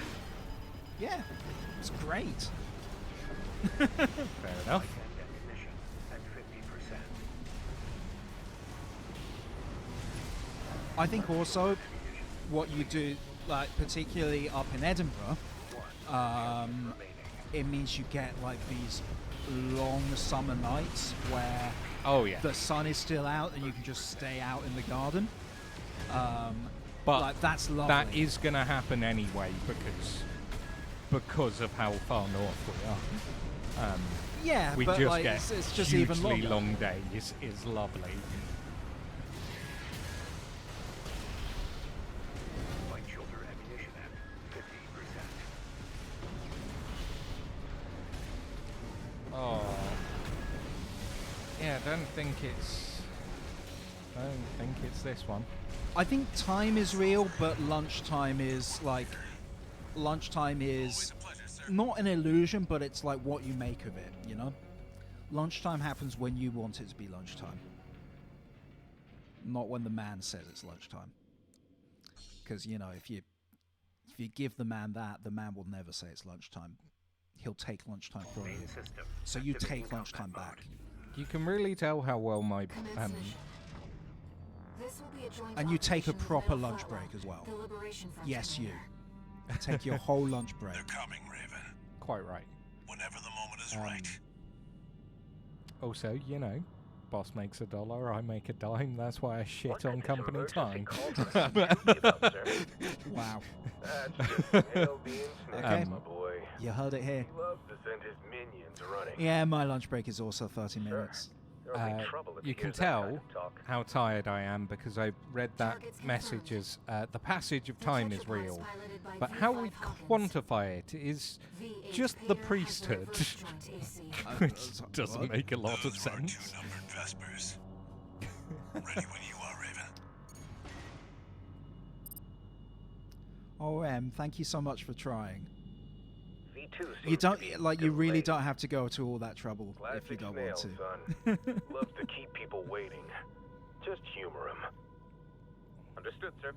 Yeah, it's great. Fair enough. I think also what you do, like particularly up in Edinburgh, it means you get like these long summer nights where Oh yeah. the sun is still out and you can just stay out in the garden. But like that's lovely. that is going to happen anyway because of how far north we are. yeah, We but just like get it's just hugely even longer. long days. Is lovely. Light shoulder ammunition at 50%. Oh. Yeah, I don't think it's this one. I think time is real, but lunchtime is Always a pleasure, sir. not an illusion, but it's like what you make of it, you know? Lunchtime happens when you want it to be lunchtime. Not when the man says it's lunchtime. Because, if you give the man that, the man will never say it's lunchtime. He'll take lunchtime from you. Main system. So you activating take lunchtime combat back. You can really tell how well my Commence mission. This will be a joint And you take a operation with proper Middle lunch Flatwell, break as well. the Liberation Front Yes, you. commander. Take your whole lunch break. They're coming, Raven. quite right. Whenever the moment is Um, right. Also, boss makes $1, I make a dime. That's why I What shit could on this company emergency time. call from V2 be about, sir? Wow. That's just Snail being Snail, Okay. my boy. You heard it here. He loves to send his minions running. Yeah, my lunch break is also 30 minutes. There'll be trouble if You he can hears that kind tell of talk. how tired I am because I read that Targets message as the passage of The time is Tetrapods real. piloted by But how V5 we Hawkins. quantify it is V8 just the Pater has priesthood. reverse joint AC. which doesn't What? make a lot of Those were sense. two-numbered Vespers. Ready when you are, Raven. Oh, thank you so much for trying. V2 You seems don't to be like. You really delayed. don't have to go to all that trouble if you Classic don't Snail, want to. son. Loves to keep people waiting. Just humor him. Understood, sir.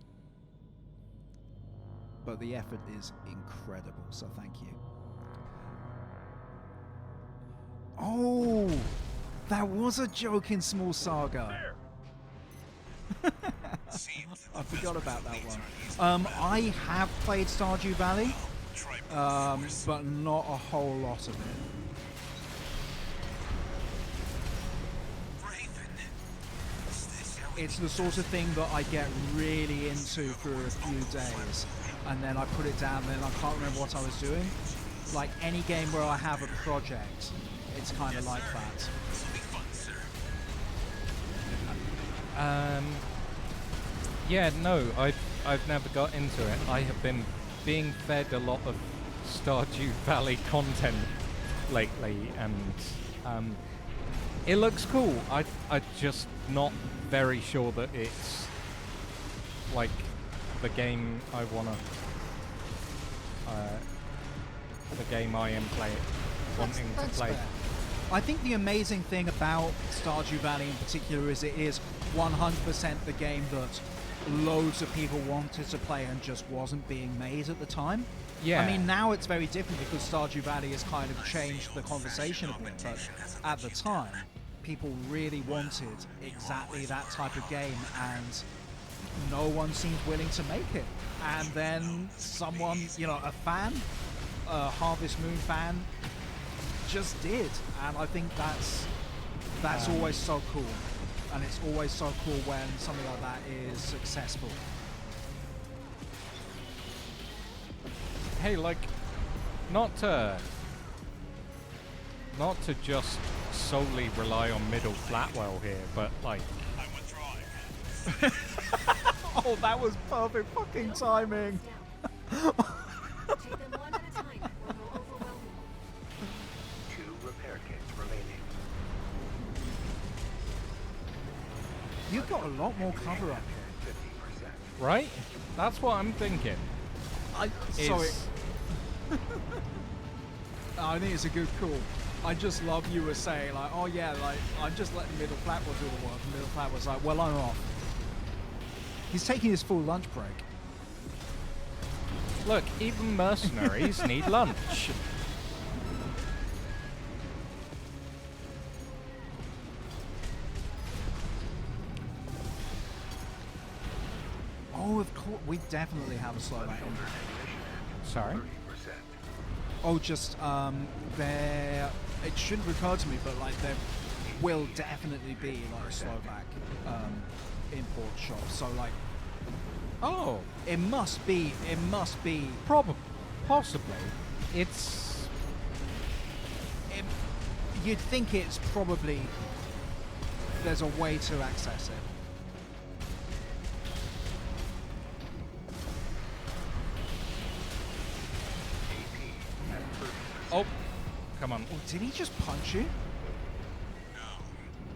But the effort is incredible, so thank you. Oh, that was a joke in Small Saga. Seems I that the forgot Vespers about that elites one. are easily I have played Stardew Valley, Try brute force. but not a whole lot of it. Raven. Is this how we It's the sort of thing that I get really into for a few days, and then I put it down, and then I can't remember what I was doing. Like any game where I have a project, it's kind of like that. This will be fun, sir. Um, yeah, no, I've never got into it. I have been being fed a lot of Stardew Valley content lately, and it looks cool. I'm just not very sure that it's like the game I wanna, the game I am wanting to That's play. fair. I think the amazing thing about Stardew Valley in particular is it is 100% the game that loads of people wanted to play and just wasn't being made at the time. Yeah. I mean, now it's very different because Stardew Valley has kind of changed the conversation a bit, but at the time, people really wanted exactly that type of game, and no one seemed willing to make it. And then someone, a fan, a Harvest Moon fan, just did, and I think that's always so cool, and it's always so cool when something like that is successful. Hey, like, not to just solely rely on Middle Flatwell here, but like, I'm withdrawing. Oh, that was perfect fucking timing. Take them one at a time, or they'll overwhelm you. 2 repair kits remaining. You've got a lot more cover up here. 50%. right? That's what I'm thinking. Sorry. I think it's a good call. I just love you were saying like, oh yeah, like I'm just letting Middle Flatwell do the work, and Middle Flatwell's like, well, I'm off. He's taking his full lunch break. Look, even mercenaries need lunch. Oh, of course, we definitely have a slow back. Sorry? 30%. Oh, just there. It shouldn't occur to me, but like there will definitely be like a Slovak import shop. So like, Oh, it must be. probably, possibly. It's You'd think it's probably there's a way to access it. oh, come on. Oh, did he just punch you?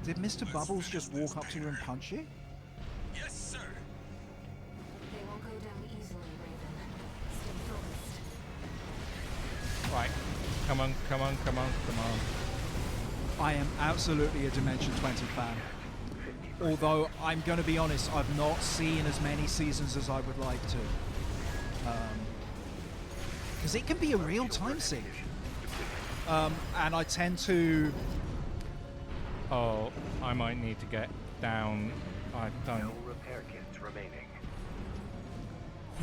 Did Mr. Bubbles just walk up to you and punch you? Yes, sir. They won't go down easily, Raven. Stay focused. Right, come on, come on, come on, come on. I am absolutely a Dimension 20 fan. Although I'm going to be honest, I've not seen as many seasons as I would like to. Because it can be a real time sink. And I tend to... Oh, I might need to get down. I No don't. repair kits remaining.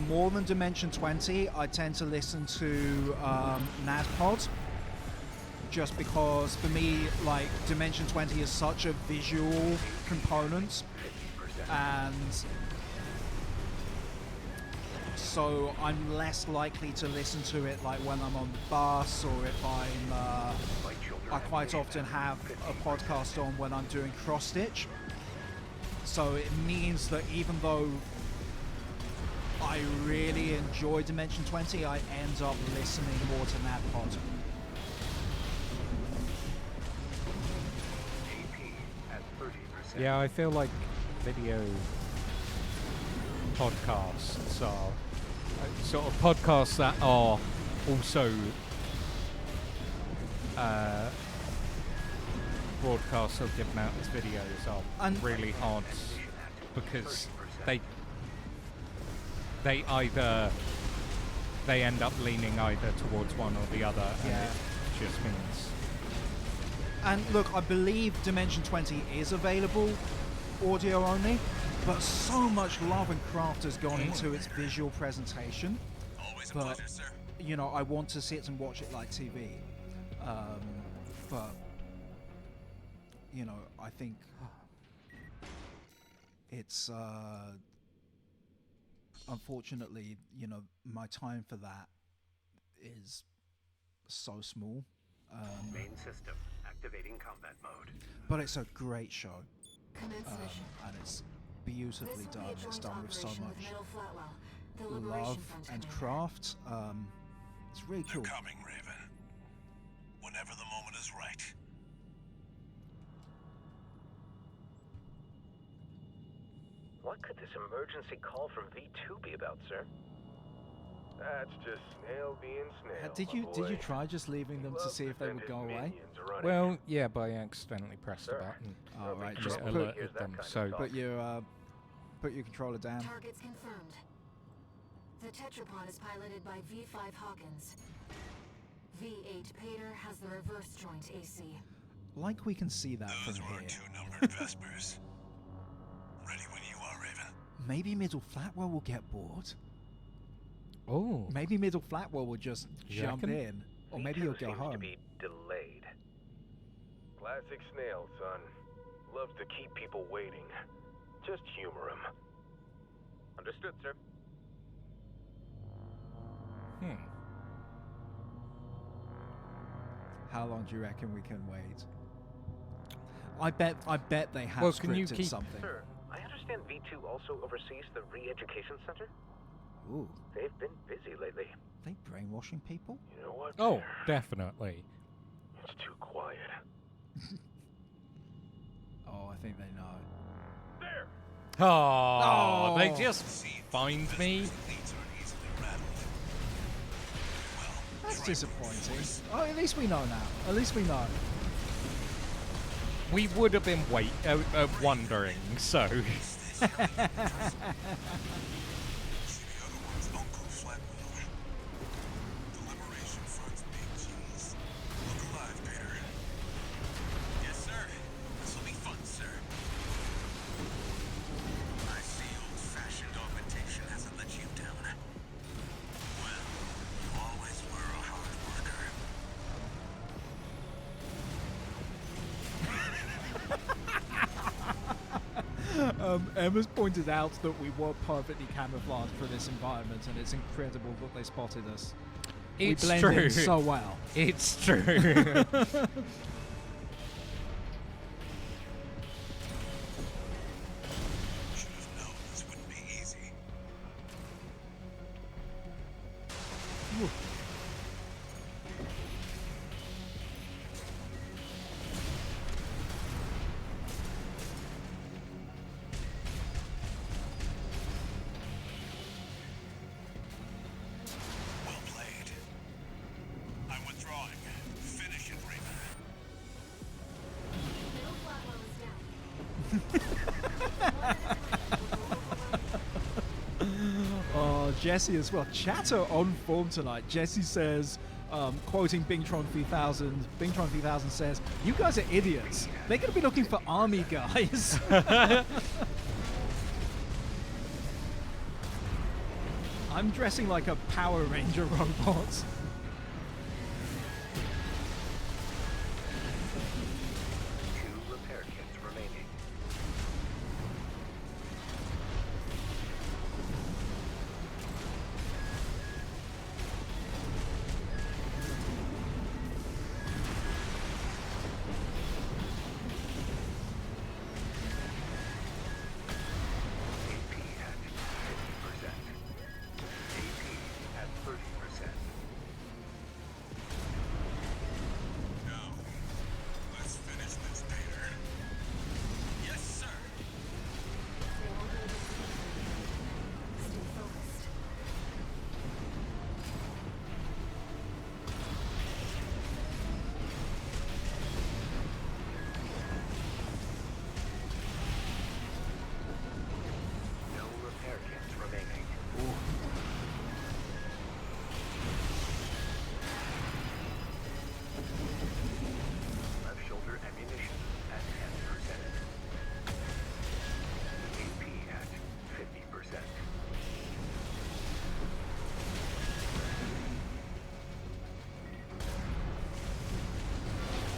More than Dimension 20, I tend to listen to NASPod. Just because, for me, like, Dimension 20 is such a visual component. 50%. And so I'm less likely to listen to it like when I'm on the bus, or if I'm My children I quite often have a podcast on when I'm doing cross stitch. So it means that even though I really enjoy Dimension 20, I end up listening more to NADPod. AP at 30%. Yeah, I feel like video podcasts are sort of podcasts that are also broadcasts of given out as videos are And- really hard because they end up leaning either towards one or the other, and Yeah. it just means And look, I believe Dimension 20 is available audio only, but so much love and craft has gone into its visual presentation. Always a But, pleasure, sir. you know, I want to sit and watch it like TV. But, you know, I think it's, unfortunately, you know, my time for that is so small. Main system activating combat mode. But it's a great show. Commence mission. and it's beautifully This will done. be a It's joint done with so operation with much Middle Flatwell, the love Liberation Front and commander. craft. It's really They're cool. coming, Raven. Whenever the moment is right. What could this emergency call from V2 be about, sir? That's just Snail being Snail. Did my you boy. try just leaving them to Loves see if they send would his go away? minions running. Well, yeah, but I accidentally pressed a Sir. button. Oh, right. And Just it put, alerted them. So put your controller down. Targets confirmed. The tetrapod is piloted by V5 Hawkins. V8 Pater has the reverse joint AC. Like we can see that Those from were our here. two-numbered Vespers. Ready when you are, Raven. Maybe Middle Flatwell will get bored. oh, Maybe Middle Flatwell will just You jump reckon? in. Or maybe V2 he'll go seems to home. be delayed. Classic Snail, son. Loves to keep people waiting. Just humor him. Understood, sir. How long do you reckon we can wait? I bet they have Well, can you scripted keep- something. Sir, I understand V2 also oversees the re-education center? Ooh, They've been busy lately. they brainwashing people? You know what? Oh, Peter? definitely. It's too quiet. Oh, I think they know. There! Oh, they Oh. just find me. These aren't easily rattled. Well, That's disappointing. Oh, at least we know now. At least we know. We would have been wondering, so. see the other one's Uncle Flatwell. The Liberation Front's big cheese. Look alive, Peter. Yes, sir. This'll be fun, sir. I see old-fashioned augmentation hasn't let you down. Well, you always were a hard worker. Emma's pointed out that we were perfectly camouflaged for this environment, and it's incredible that they spotted us. It's we blend true. in so well. It's true. Should have known this wouldn't be easy. Well played. I'm withdrawing. Finish it, Raven. Middle Flatwell is down. Oh, Jesse as well. Chatter on form tonight. Jesse says, quoting Bingtron 3000, Bingtron 3000 says, "You guys are idiots. They're going to be looking for army guys." I'm dressing like a Power Ranger robot. Two repair kits remaining. AP at 50%. AP at 30%. Now, let's finish this, Peter. Yes, sir. They won't be able to see you. Stay focused. No repair kits remaining. Left shoulder ammunition at 10%. AP at 50%.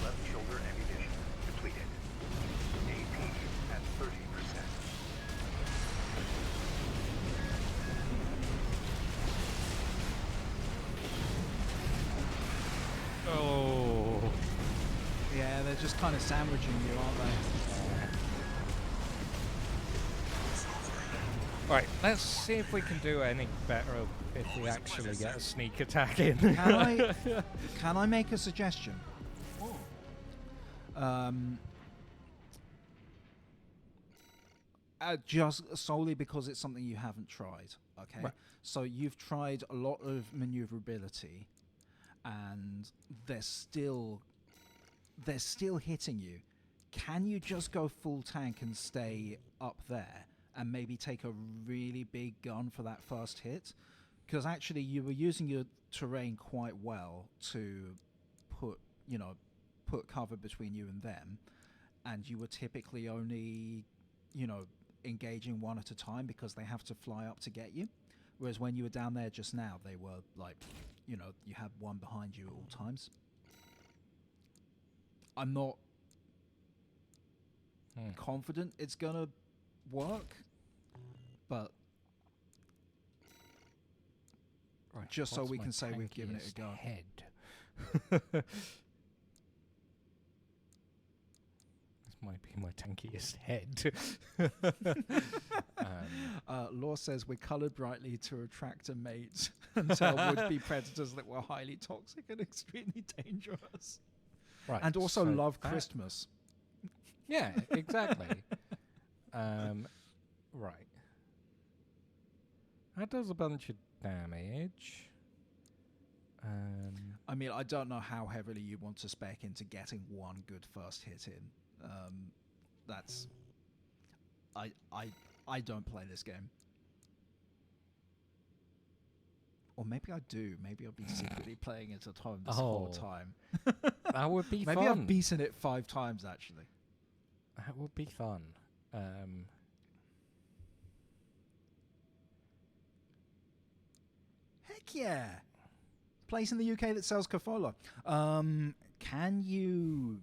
Left shoulder ammunition depleted. AP at 30%. Oh. Yeah, they're just kind of sandwiching you, aren't they? Right, let's see if we can do any better if we actually get a sneak attack in. Can I make a suggestion? Just solely because it's something you haven't tried. Okay, Right. so you've tried a lot of maneuverability, and they're still hitting you. Can you just go full tank and stay up there, and maybe take a really big gun for that first hit? Because actually, you were using your terrain quite well to put cover between you and them, and you were typically only, engaging one at a time because they have to fly up to get you. Whereas when you were down there just now, they were like, you had one behind you at all times. I'm not confident it's gonna work, but Right, just so what's we my can say we've given it a go. Head. This might be my tankiest head. Law says we're coloured brightly to attract a mate and tell would-be predators that we're highly toxic and extremely dangerous. Right, And also so love that- Christmas. Yeah, exactly. Right. That does a bunch of damage. I mean, I don't know how heavily you want to spec into getting one good first hit in. That's... I don't play this game. Or maybe I do. Maybe I've been secretly playing it at home this whole time. That would be Maybe fun. I've beaten it 5 times, actually. That would be fun. Heck yeah! Place in the UK that sells Kofola. Can you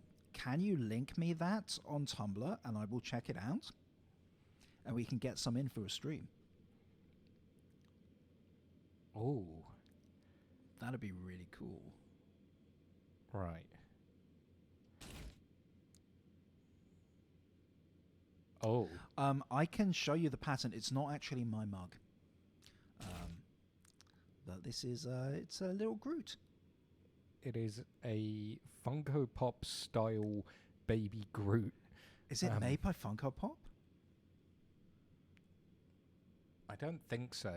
link me that on Tumblr and I will check it out? And we can get some in for a stream. Oh, That'd be really cool. right. Oh, I can show you the pattern. It's not actually my mug. But this is it's a little Groot. it is a Funko Pop style baby Groot. Is it made by Funko Pop? I don't think so.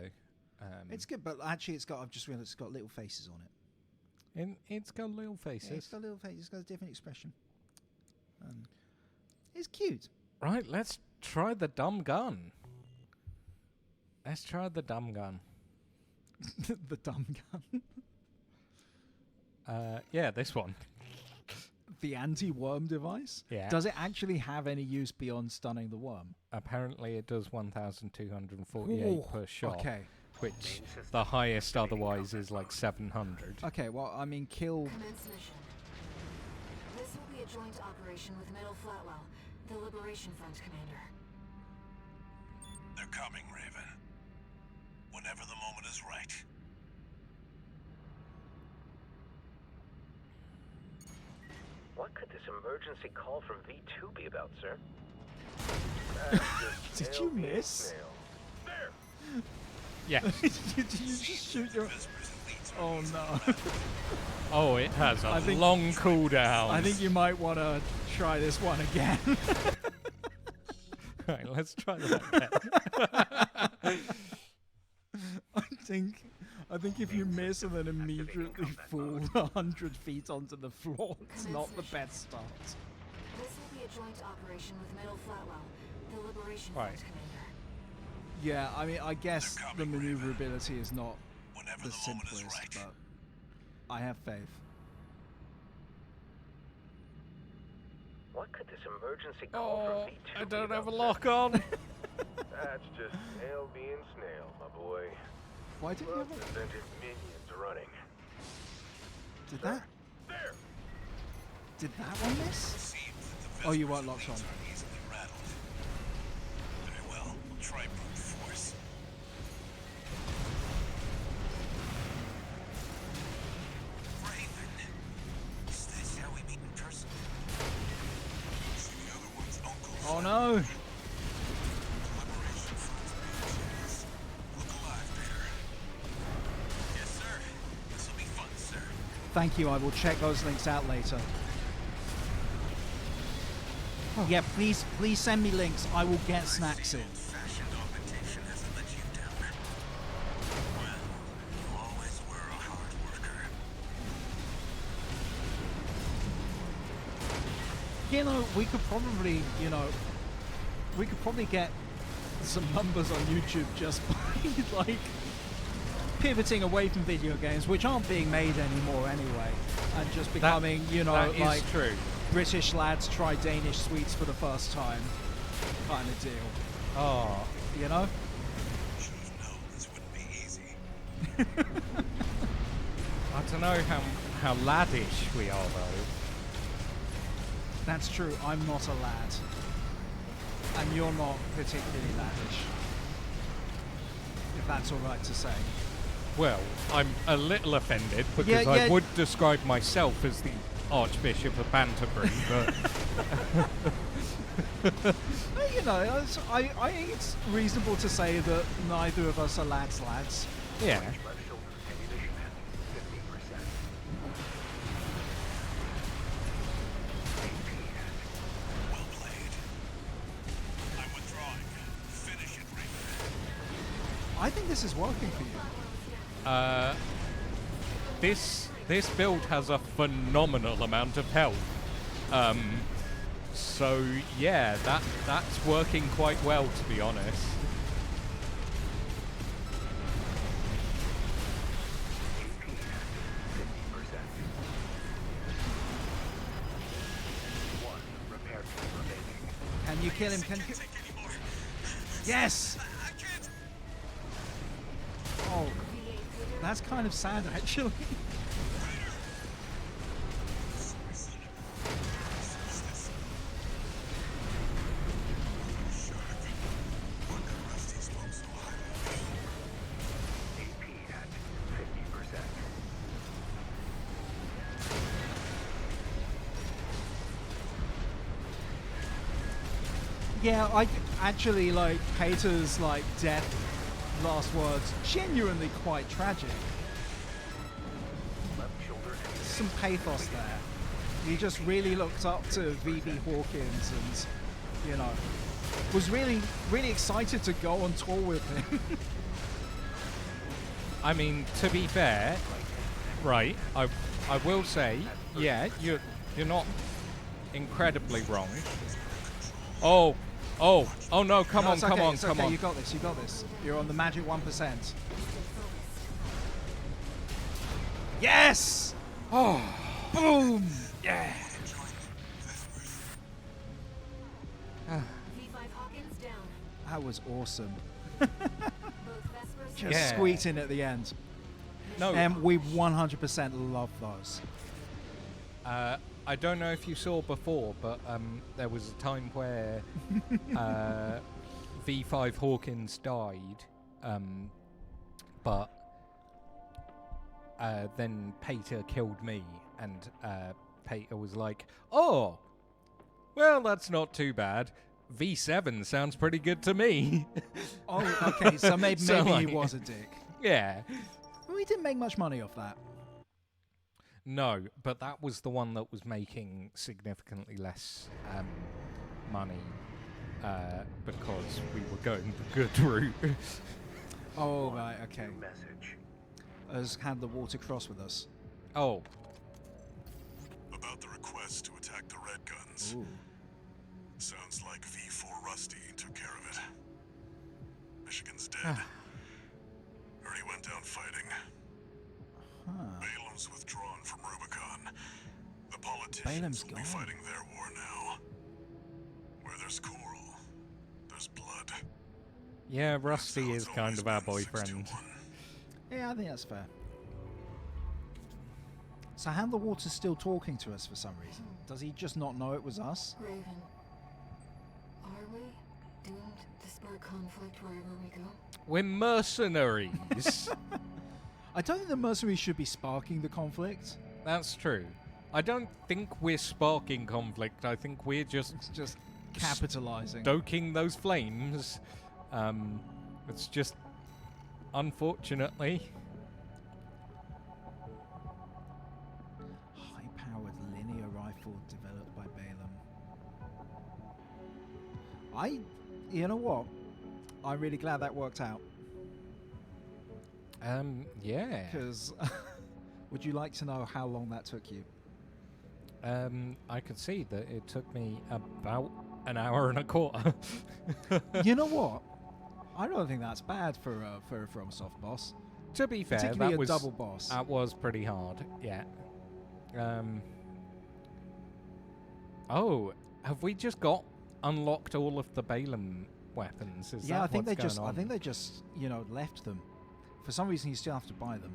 It's good, but actually I've just realized it's got little faces on it. It's got little faces. Yeah, it's got little faces. It's got a different expression. It's cute. Right, let's try the dumb gun. Let's try the dumb gun. The dumb gun. Yeah, this one. The anti-worm device? Yeah. Does it actually have any use beyond stunning the worm? Apparently it does 1,248 Ooh, per shot. Okay. Which the highest otherwise is like 700. Okay, well, I mean, kill... Commence mission. This will be a joint operation with Middle Flatwell, the Liberation Front commander. They're coming, Raven. Whenever the moment is right. What could this emergency call from V2 be about, sir? Did you miss? Yeah. Did you just shoot your... Oh, no. Oh, it has I a think- long cooldown. I think you might want to try this one again. Right, let's try that again. I think if you miss and then immediately fall 100 feet onto the floor, it's not the best start. This will be a joint operation with Middle Flatwell, the Liberation Right. Front commander. Yeah, I mean, I guess the maneuverability is not Whenever the the moment is simplest, right. but I have faith. What could this emergency call from Oh, V2 I be don't have a about, lock sir? on. That's just snail being snail, my boy. Why didn't you Love have a... prevented minions running. Did that... There! Did that one miss? Seems that the Oh, you Vesper's weren't locked on. wings are easily rattled. Very well, we'll try brute force. Raven, is this how we meet in person? See the other one's uncle. Oh no! The Liberation Front's Thank you. I will check those links out later. Yeah, please send me links. I will get snacks in. Fashioned augmentation hasn't let you down. Well, you always were a hard worker. You know, we could probably get some numbers on YouTube just by like pivoting away from video games, which aren't being made anymore anyway, and just becoming, that like is true. British lads try Danish sweets for the first time kind of deal. Oh, You know? Should have known this wouldn't be easy. I don't know how laddish we are though. That's true. I'm not a lad. And you're not particularly laddish. If that's alright to say. Well, I'm a little offended because Yeah, I yeah. would describe myself as the Archbishop of Banterbury, but I think it's reasonable to say that neither of us are lads. yeah. Left shoulder ammunition at 50%. Well played. I'm withdrawing. Finish it, Raven. I think this is working for you. This build has a phenomenal amount of health. So yeah, that's working quite well, to be honest. AP at 50%. One repair kit remaining. Can you kill him? Can you? Take any more. Yes. I can't. Oh, that's kind of sad, actually. AP at 50%. Yeah, I actually like Pater's like death, last words, genuinely quite tragic. Left shoulder ammunition. Some pathos there. He just really looked up to V.B. Hawkins and, was really, really excited to go on tour with him. I mean, to be fair, right? I will say, yeah, you're not incredibly wrong. Oh no! Come No, on, it's come okay, on, it's come okay, on! You got this. You're on the magic 1%. Yes! Oh, Boom! yeah! V5 Hawkins down. That was awesome. Both Vespers Just Yeah. squeezing at the end. No, And we 100% love those. I don't know if you saw before, but there was a time where V5 Hawkins died, but then Pater killed me, and Pater was like, "Oh, well, that's not too bad. V7 sounds pretty good to me." Oh, okay, so maybe So, he like- was a dick. Yeah. Well, he didn't make much money off that. No, but that was the one that was making significantly less money because we were going the good route. Oh, right, okay. Message. Has had the water cross with us. Oh, About the request to attack the Red Guns. Ooh. Sounds like V4 Rusty took care of it. Michigan's dead. Heard he went down fighting. Balaam's withdrawn from Rubicon. The politicians Balaam's will gone. be fighting their war now. Where there's coral, there's blood. yeah, Rusty That's is how it's kind of our always been, boyfriend. 621. Yeah, I think that's fair. So Hand the Water's still talking to us for some reason. Does he just not know it was us? Raven, are we doomed to spark conflict wherever we go? We're mercenaries. I don't think the mercenaries should be sparking the conflict. That's true. I don't think we're sparking conflict. I think we're just It's just capitalizing. stoking those flames. It's just, unfortunately. You know what? I'm really glad that worked out. Yeah. Because, would you like to know how long that took you? I can see that it took me about an hour and a quarter. You know what? I don't think that's bad for a FromSoft boss. To be fair, Particularly that a was double boss. That was pretty hard. Yeah. Oh, have we just unlocked all of the Balaam weapons? Is Yeah, that I think what's they just going on? I think they just left them. For some reason, you still have to buy them.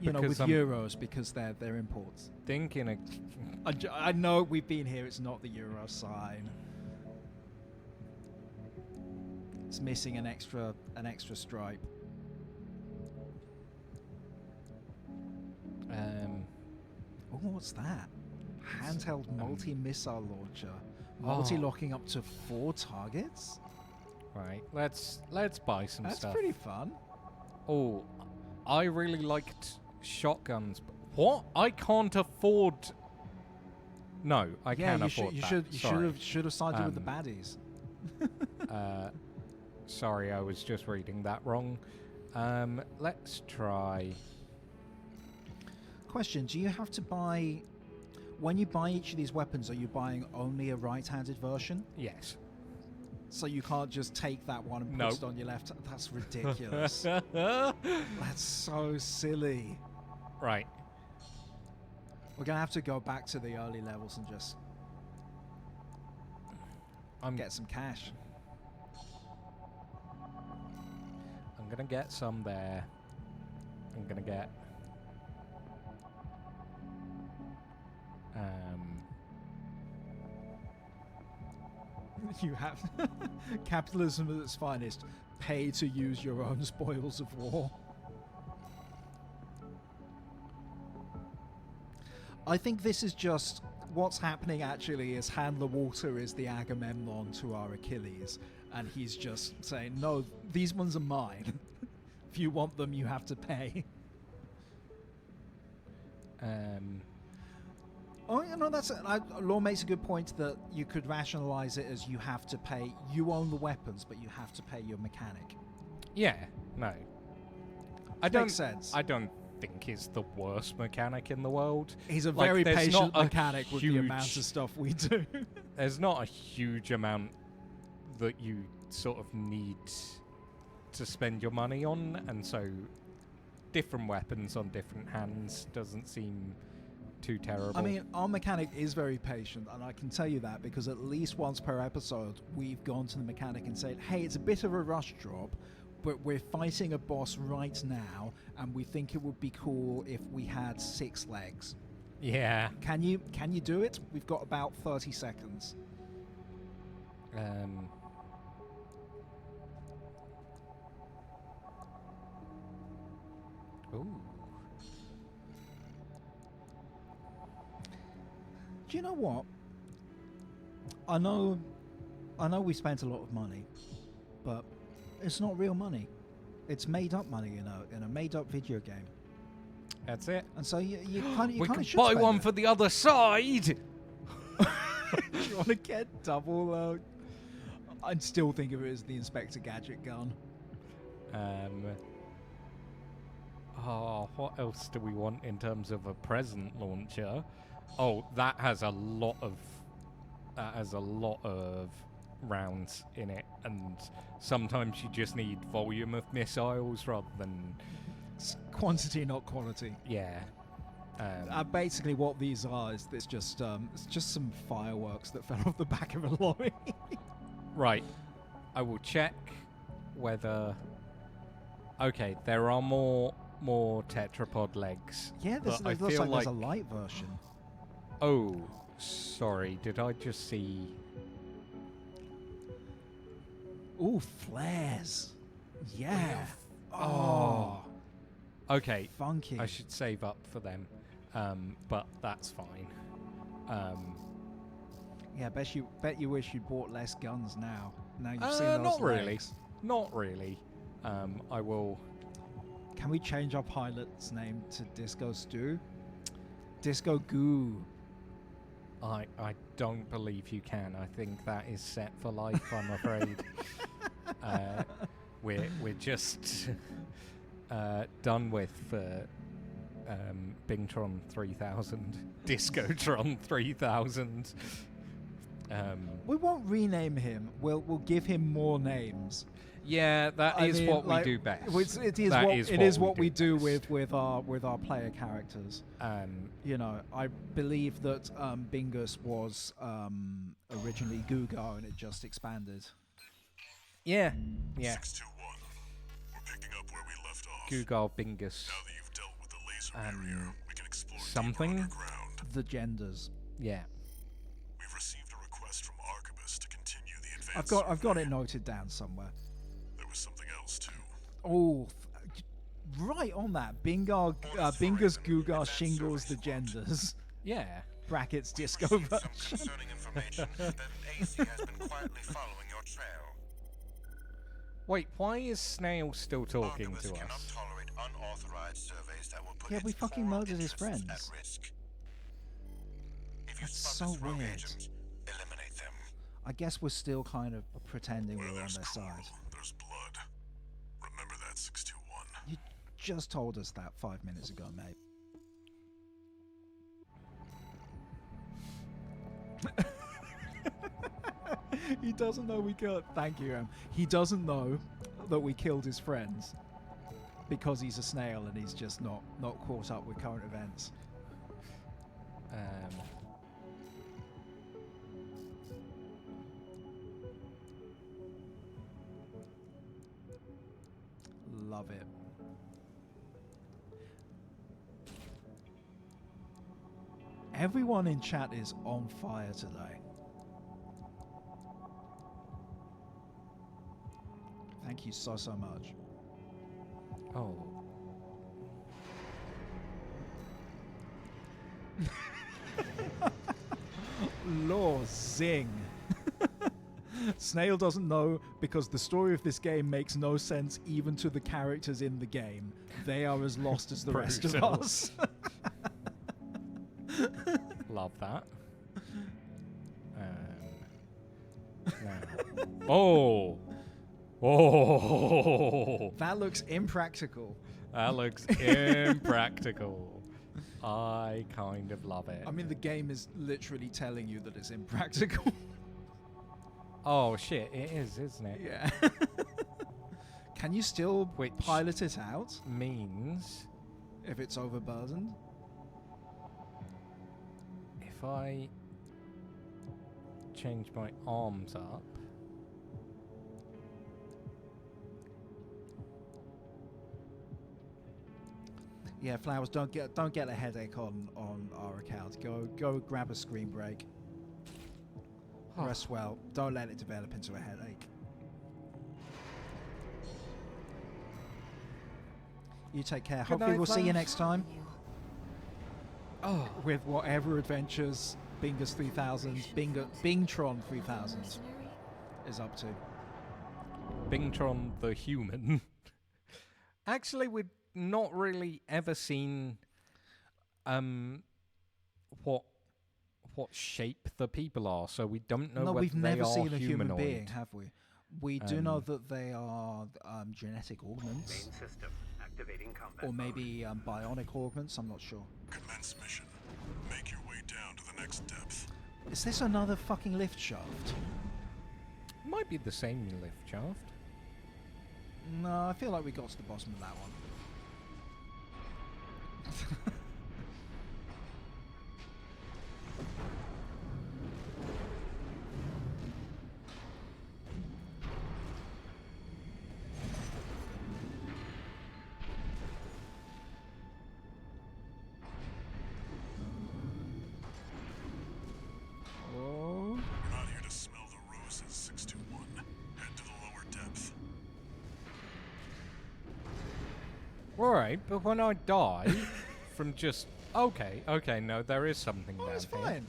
With because I'm euros because they're imports. thinking I know we've been here. It's not the euro sign. It's missing an extra stripe. Oh, what's that? Handheld multi-missile launcher. Multi-locking up to 4 targets? right. Let's buy some That's stuff. pretty fun. Oh, I really liked shotguns. What? I can't afford. No, I can't afford that. You should have sided with the Um, baddies. Sorry, I was just reading that wrong. Let's try. Question, do you have to buy... When you buy each of these weapons, are you buying only a right-handed version? Yes. So you can't just take that one and put Nope. it on your left? That's ridiculous. That's so silly. Right. We're going to have to go back to the early levels and just get some cash. I'm gonna get some there. I'm gonna get. You have capitalism at its finest. Pay to use your own spoils of war. I think this is just what's happening. Actually, is Handler Walter is the Agamemnon to our Achilles, and he's just saying, "No, these ones are mine. If you want them, you have to pay." Oh, that's Law makes a good point that you could rationalize it as you have to pay. You own the weapons, but you have to pay your mechanic. Yeah. No. Makes sense. I don't think he's the worst mechanic in the world. He's a Like, very there's patient not a mechanic with the huge- amount of stuff we do. There's not a huge amount that you sort of need to spend your money on, and so different weapons on different hands doesn't seem too terrible. I mean, our mechanic is very patient, and I can tell you that because at least once per episode, we've gone to the mechanic and said, "Hey, it's a bit of a rush job, but we're fighting a boss right now, and we think it would be cool if we had 6 legs. yeah. Can you do it? We've got about 30 seconds." Ooh. Do you know what? I know we spent a lot of money, but it's not real money. It's made up money, in a made up video game. That's it. And so you kind We of can should buy spend one it. for the other side. Do you want to get double? I'd still think of it as the Inspector Gadget gun. What else do we want in terms of a present launcher? Oh, that has a lot of rounds in it, and sometimes you just need volume of missiles rather than It's quantity, not quality. yeah. Basically, what these are is it's just some fireworks that fell off the back of a lorry. Right. I will check whether. Okay, there are more tetrapod legs. Yeah, but I it looks feel like there's a light version. Oh, sorry. Did I just see? Ooh, flares. Yeah. Oh. Okay. Funky. I should save up for them, but that's fine. Yeah, bet you wish you'd bought less guns now. Now you've seen those not really. legs. Not really. I will. Can we change our pilot's name to Disco Stew? Disco Goo. I don't believe you can. I think that is set for life, I'm afraid. We're just done with Bingtron 3000, Discotron 3000. We won't rename him. We'll give him more names. Yeah, that is what we like, do best. It is what we do with our player characters. You know, I believe that Bingus was originally Gugar and it just expanded. Yeah. 621. We're picking up where we left off. Gugar Bingus. Now that you've dealt with the laser barrier, we can explore something? deeper underground. The genders. Yeah. We've received a request from Archibus to continue the advance. I've got it noted down somewhere. There was something else too. Oh, right on that. Bingus Gugar shingles the genders. Yeah. Brackets disco Some version. concerning information that AC has been quietly following your trail. Wait, why is Snail still talking Archibus to cannot us? tolerate unauthorized surveys that will put Yeah, we its fucking core murdered his interests friends. at risk. If you That's spot so this rogue weird. agent, eliminate them. I guess we're still kind of pretending Where we're on there's their coral, side. there's blood. Remember that, 621. You just told us that 5 minutes ago, mate. He doesn't know we killed. Thank you, he doesn't know that we killed his friends because he's a snail and he's just not caught up with current events. Love it. Everyone in chat is on fire today. Thank you so much. Oh. Lord zing. Snail doesn't know because the story of this game makes no sense even to the characters in the game. They are as lost as the rest of Brutal. us. Love that. Now. Oh! Oh! That looks impractical. That looks impractical. I kind of love it. I mean, the game is literally telling you that it's impractical. Oh shit, it is, isn't it? Yeah. Can you still Which pilot it out means if it's overburdened? if I change my arms up. Yeah, Flowers, don't get a headache on our account. Go grab a screen break. Rest well. Don't let it develop into a headache. You take care. Hopefully night, we'll see you Flowers. next time Oh, with whatever adventures Bingus 3000, Bingtron 3000 is up to. Bingtron the human. Actually, we've not really ever seen what shape the people are, so we don't know No, whether we've they never are seen a human humanoid. being, have we? We do know that they are genetic augments, Main system activating combat or mode. maybe bionic augments. I'm not sure. Commence mission. Make your way down to the next depth. Is this another fucking lift shaft? Might be the same lift shaft. No, I feel like we got to the bottom of that one. Oh. We're not here to smell the roses, 621. Head to the lower depth. Alright, but when I die from just... Okay, no, there is something Oh, down it's here. fine.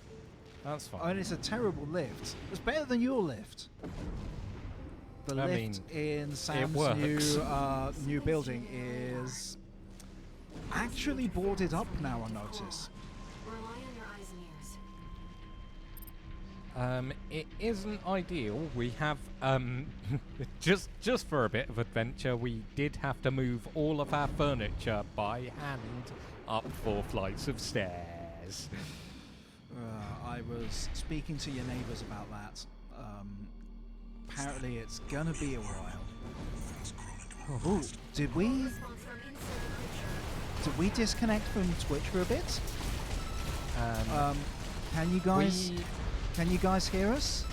That's fine. I mean, it's a terrible lift. It's better than your lift. The I lift in Sam's works. new building is actually boarded up now, I notice. Rely on your eyes and ears. It isn't ideal. We have just for a bit of adventure, we did have to move all of our furniture by hand up 4 flights of stairs. I was speaking to your neighbors about that. Apparently it's gonna be a while. Oh, did we Response from insert creature. disconnect from Twitch for a bit? Can you guys hear us?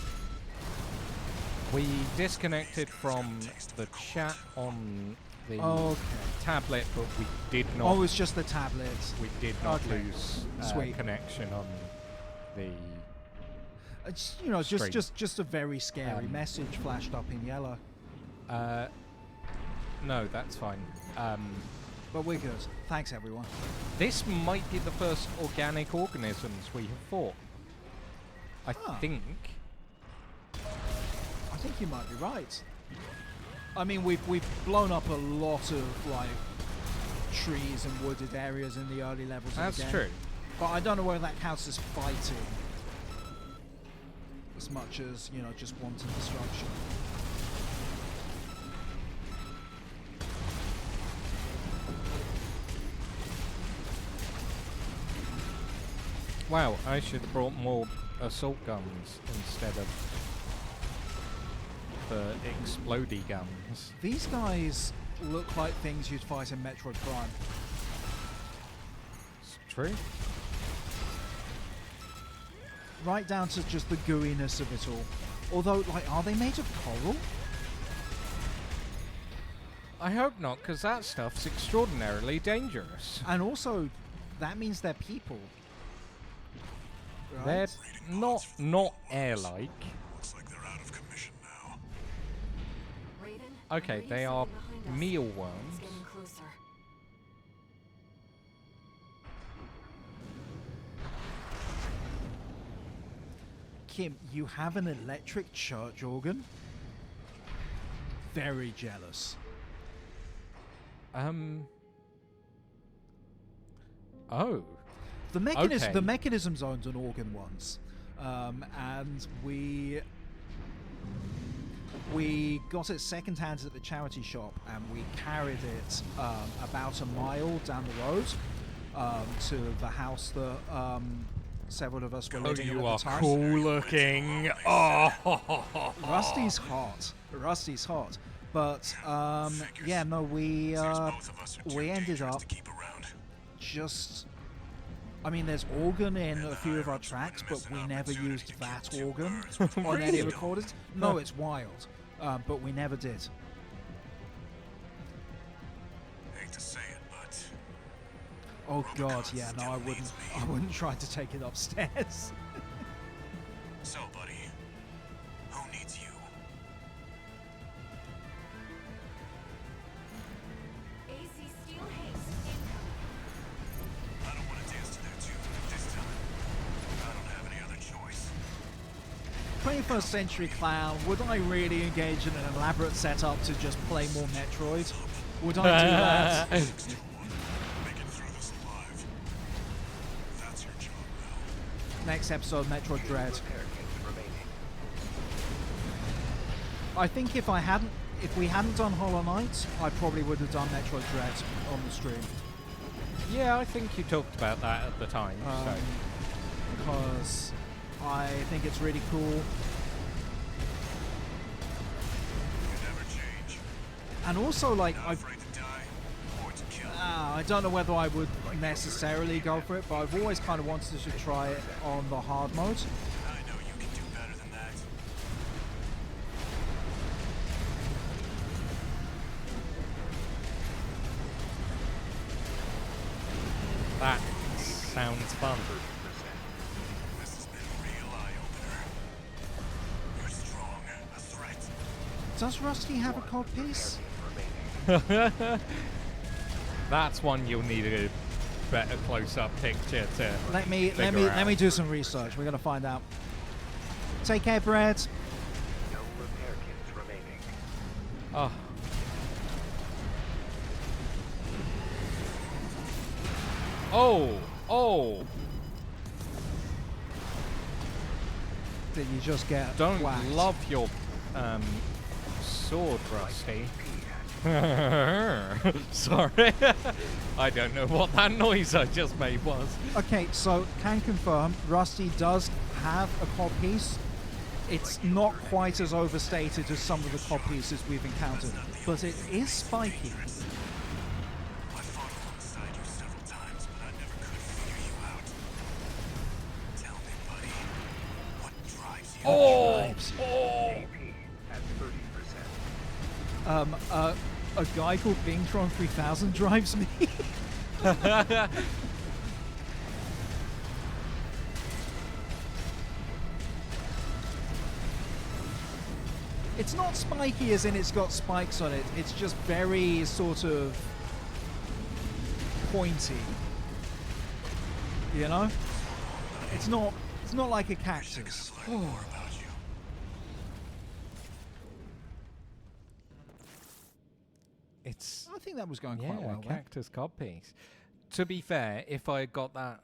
We disconnected from the chat on the Okay. tablet, but we did not. Oh, it's just the tablet. We did not Okay. lose Sweet. connection on the. It's, you know, Stream. just a very scary message flashed up in yellow. No, that's fine. But we're good. Thanks, everyone. This might be the first organic organisms we have fought. I think. I think you might be right. I mean, we've blown up a lot of like trees and wooded areas in the early levels of That's the game. true. But I don't know whether that counts as fighting as much as, you know, just wanton destruction. Wow, I should have brought more assault guns instead of the explodey guns. These guys look like things you'd fight in Metroid Prime. It's true. Right down to just the gooiness of it all. Although, like, are they made of coral? I hope not, because that stuff's extraordinarily dangerous. And also, that means they're people. Right? They're not air-like. Looks like they're out of commission now. Raven, Okay, I believe they are something behind us. mealworms. It's getting closer. Kim, you have an electric church organ? Very jealous. Oh. The Okay. mechanisms owned an organ once, and we got it second-hand at the charity shop, and we carried it about a mile down the road to the house that several of us were living in at the time. looking. Oh. Rusty's hot. Rusty's hot. But yeah, no, we Both of us are too ended dangerous up to keep around. just. I mean, there's organ in a few of our tracks, but we never used that organ on any Really? recordings. No, it's wild, but we never did. Hate to say it, but Oh God, yeah, no, I wouldn't try to take it upstairs. so, buddy, who needs you? AC Steel Haste incoming. I don't want to dance to their tune this time. I don't have any other choice. 21st century clown, would I really engage in an elaborate setup to just play more Metroid? Would I do that? Make it through this alive. That's your job now. Next episode, Metroid Dread. Repair kits remaining. I think if we hadn't done Hollow Knight, I probably would have done Metroid Dread on the stream. Yeah, I think you talked about that at the time. So. Because I think it's really cool. You never change. And also, like, Not afraid to die or to kill. I don't know whether I would necessarily go for it, but I've always kind of wanted to try it on the hard mode. I know you can do better than that. That sounds fun. This has been a real eye-opener. You're strong, a threat. Does Rusty have a cod piece? That's one you'll need a better close-up picture to. Let me figure let me out. do some research. We're gonna find out. Take care, Brad. No repair kits remaining. Oh. Oh! it, you just get Don't whacked. love your sword, Rusty. Sorry. I don't know what that noise I just made was. Okay, so can confirm, Rusty does have a cod piece. It's not quite as overstated as some of the cod pieces we've encountered, but it is spiky. I fought alongside you several times, but I never could figure you out. Tell me, buddy, what drives you? A guy called Bingtron 3000 drives me. It's not spiky as in it's got spikes on it. It's just very sort of pointy. You know? It's not like a cactus. More about you. It's I think that was going quite well. cactus cod piece. To be fair, if I got that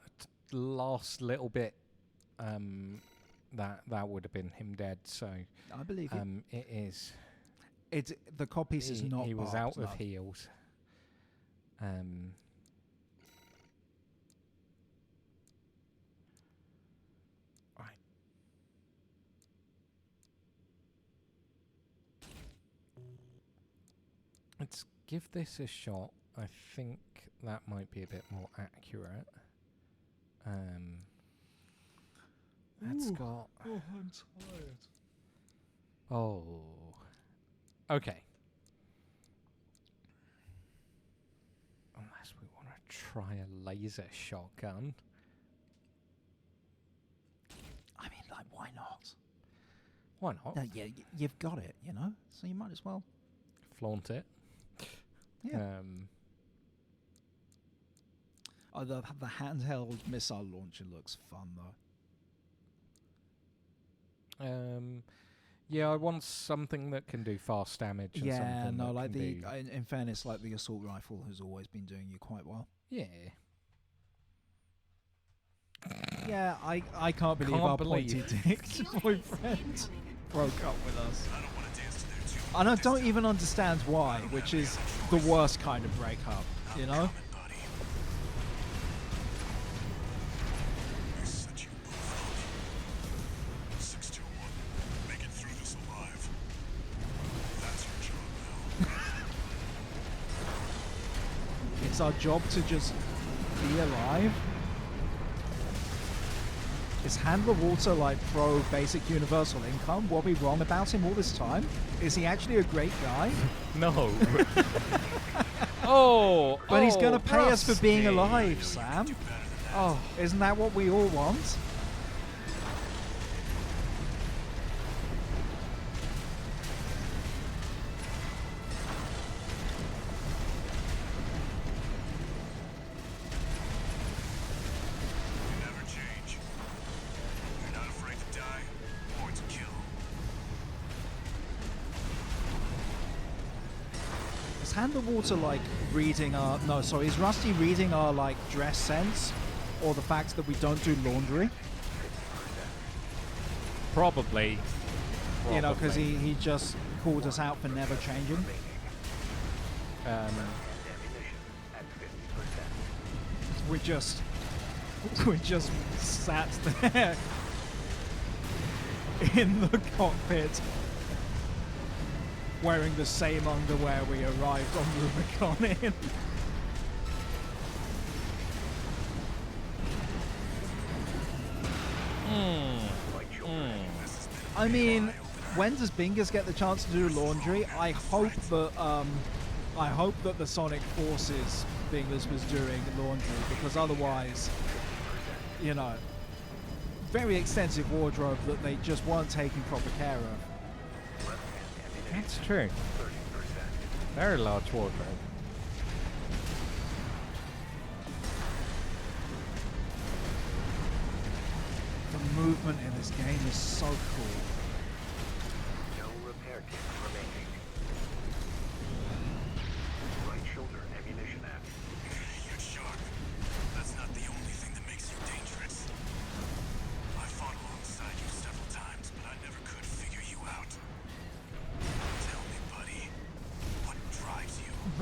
last little bit, that would have been him dead. So I believe you. it is. It's the cod piece is not. He was barbed, out of no. heals. Right. Let's give this a shot. I think that might be a bit more accurate. That's got. Oh, I'm tired. Oh. Okay. Unless we want to try a laser shotgun. I mean, like, why not? Why not? No, yeah, you've got it, you know? So you might as well. Flaunt it. Yeah. Oh, the handheld missile launcher looks fun, though. Yeah, I want something that can do fast damage. And Yeah, something no, that like can the do in fairness, like the assault rifle has always been doing you quite well. yeah. Yeah, I can't believe our pointy dick boyfriend broke up with us. I don't want to dance to their tune. And I don't even understand why, which is the worst kind of breakup, you know? Coming, buddy. I set you both up. 621. Make it through this alive. That's your job now. It's our job to just be alive. Is Handler Walter like pro basic universal income? Were we wrong about him all this time? Is he actually a great guy? No. Oh, But he's gonna pay us for being Rusty. alive, Sam. Oh, isn't that what we all want? You never change. You're not afraid to die or to kill. Is Handler Walter like reading our... No, sorry, is Rusty reading our like dress sense? Or the fact that we don't do laundry? Probably. You know, because Probably. he just called us out for never changing. We just sat there in the cockpit wearing the same underwear we arrived on Rubicon in. I mean, when does Bingus get the chance to do laundry? I hope that the Sonic Forces Bingus was doing laundry, because otherwise, you know, very extensive wardrobe that they just weren't taking proper care of. That's true. Very large wardrobe. The movement in this game is so cool. No repair kit remaining. Right shoulder ammunition out. You're sharp. That's not the only thing that makes you dangerous. I fought alongside you several times,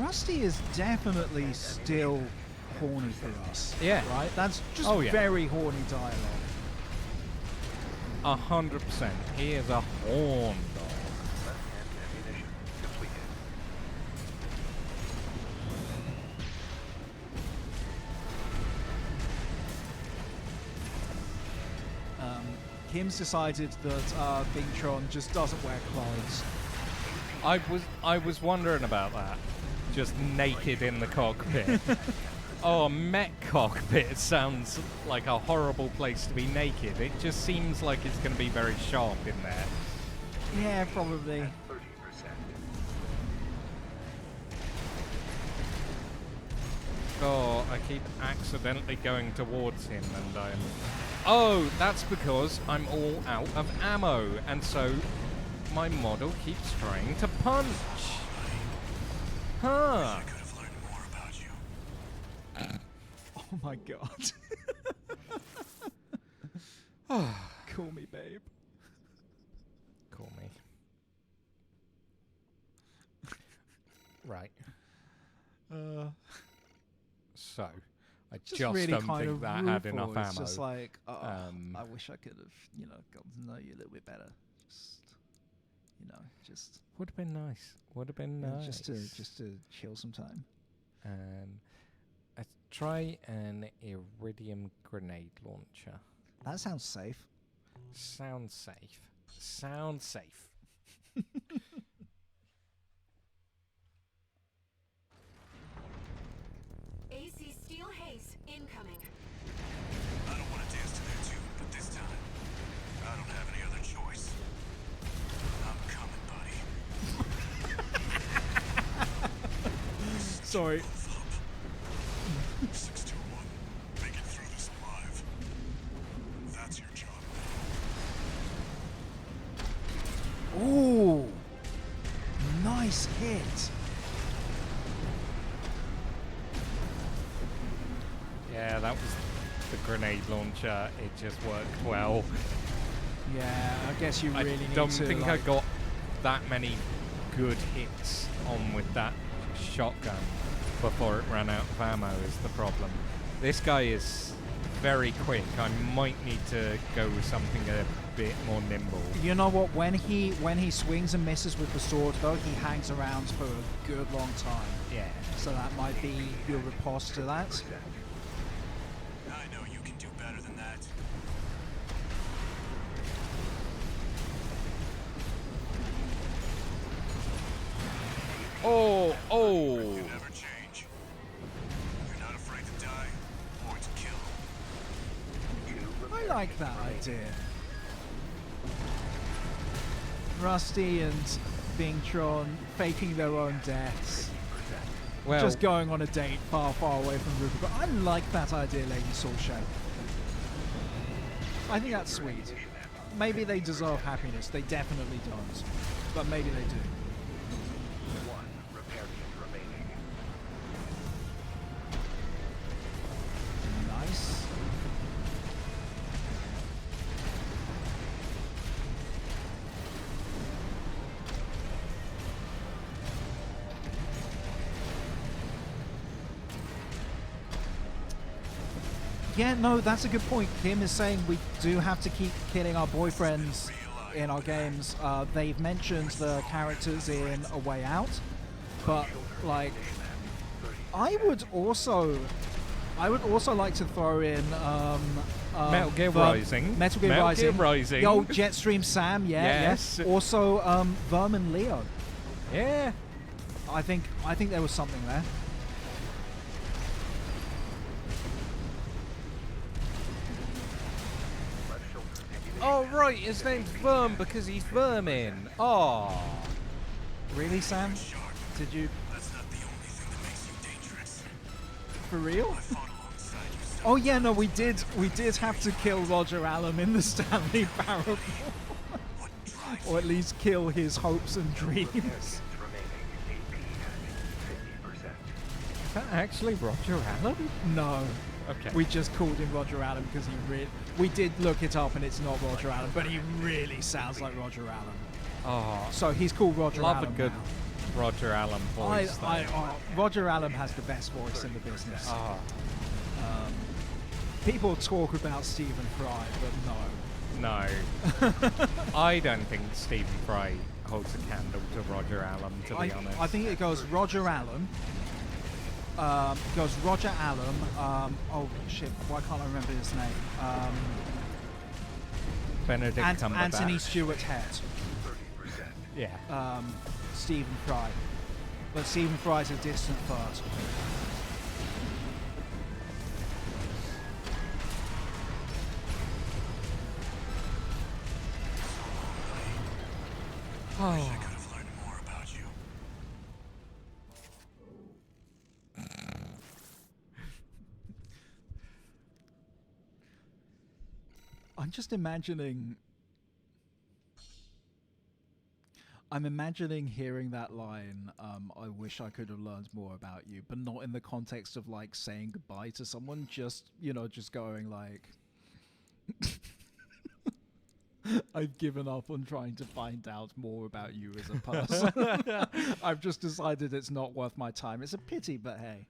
Rusty is definitely still horny for us. Yeah. Right? That's just Oh, yeah. very horny dialogue. 100%. He is a horn dog. Left-hand ammunition completed. Kim's decided that Bingtron just doesn't wear clothes. I was wondering about that. Just naked in the cockpit. Oh, mech cockpit sounds like a horrible place to be naked. It just seems like it's going to be very sharp in there. Yeah, probably. 30%. Oh, I keep accidentally going towards him and I'm... Oh, that's because I'm all out of ammo, and so my model keeps trying to punch. Huh. I could have learned more about you. Oh my god. Call me babe. Call me. Right. So, I just really don't kind think of that had enough rueful. ammo. It's just like, Um, I wish I could have, gotten to know you a little bit better. Just, would have been nice. Would have been nice. just to chill some time. Let's try an iridium grenade launcher. That sounds safe. Sounds safe. Sounds safe. AC Steel Haze incoming. I don't want to dance to their tune, but this time, I don't have any other choice. I'm coming, buddy. Sorry. Move up. 621. Make it through this alive. That's your job now. Ooh. Nice hit. Yeah, that was the grenade launcher. It just worked well. Yeah, I guess you really I need don't to. think I got that many good hits on with that shotgun before it ran out of ammo is the problem. This guy is very quick. I might need to go with something a bit more nimble. You know what? When he swings and misses with the sword, though, he hangs around for a good long time. Yeah. So that might be your riposte to that. I know you can do better than that. Oh, oh. You never change. You're not afraid to die or to kill. I like that idea. Rusty and Bingtron faking their own deaths. Well, Just going on a date far, far away from Ruby. But I like that idea, Lady Soulshade. I think that's sweet. Maybe they deserve happiness. They definitely don't. But maybe they do. One repair kit remaining. Nice. Yeah, no, that's a good point. Kim is saying we do have to keep killing our boyfriends in our games. They've mentioned the characters in A Way Out, but like, I would also like to throw in Metal Gear Rising. Metal Gear Metal Rising. Gear Rising. Yo, Jetstream Sam, yeah, Yes. yes. Also, Vermin Leo. yeah. I think there was something there. Oh, right. His name's Verm because he's vermin. Oh. Really, Sam? Did you That's not the only thing that makes you dangerous. for real? I fought alongside you, so Oh yeah, no, we did have to kill Roger Allen in the Stanley Parable. what drives Or at least kill his hopes and dreams. Remaining. AP at 50%. Is that actually Roger Allen? No. Okay. We just called him Roger Allen because we did look it up and it's not Roger Allen, but he really sounds like Roger Allen. Oh, So he's called Roger love Allen a good, now. Roger Allen voice. Roger Allen has the best voice in the business. Ah, People talk about Stephen Fry, but no. no. I don't think Stephen Fry holds a candle to Roger Allen, to be honest. I think it goes Roger Allen. Goes Roger Allen. Oh shit! Why can't I remember his name? Benedict Cumberbatch. Anthony Stewart Head. Yeah. Stephen Fry. But Stephen Fry's a distant third. I could have learned more about you. I'm just imagining. I'm imagining hearing that line, I wish I could have learned more about you, but not in the context of like saying goodbye to someone, just, you know, just going like, I've given up on trying to find out more about you as a person. I've just decided it's not worth my time. It's a pity, but hey.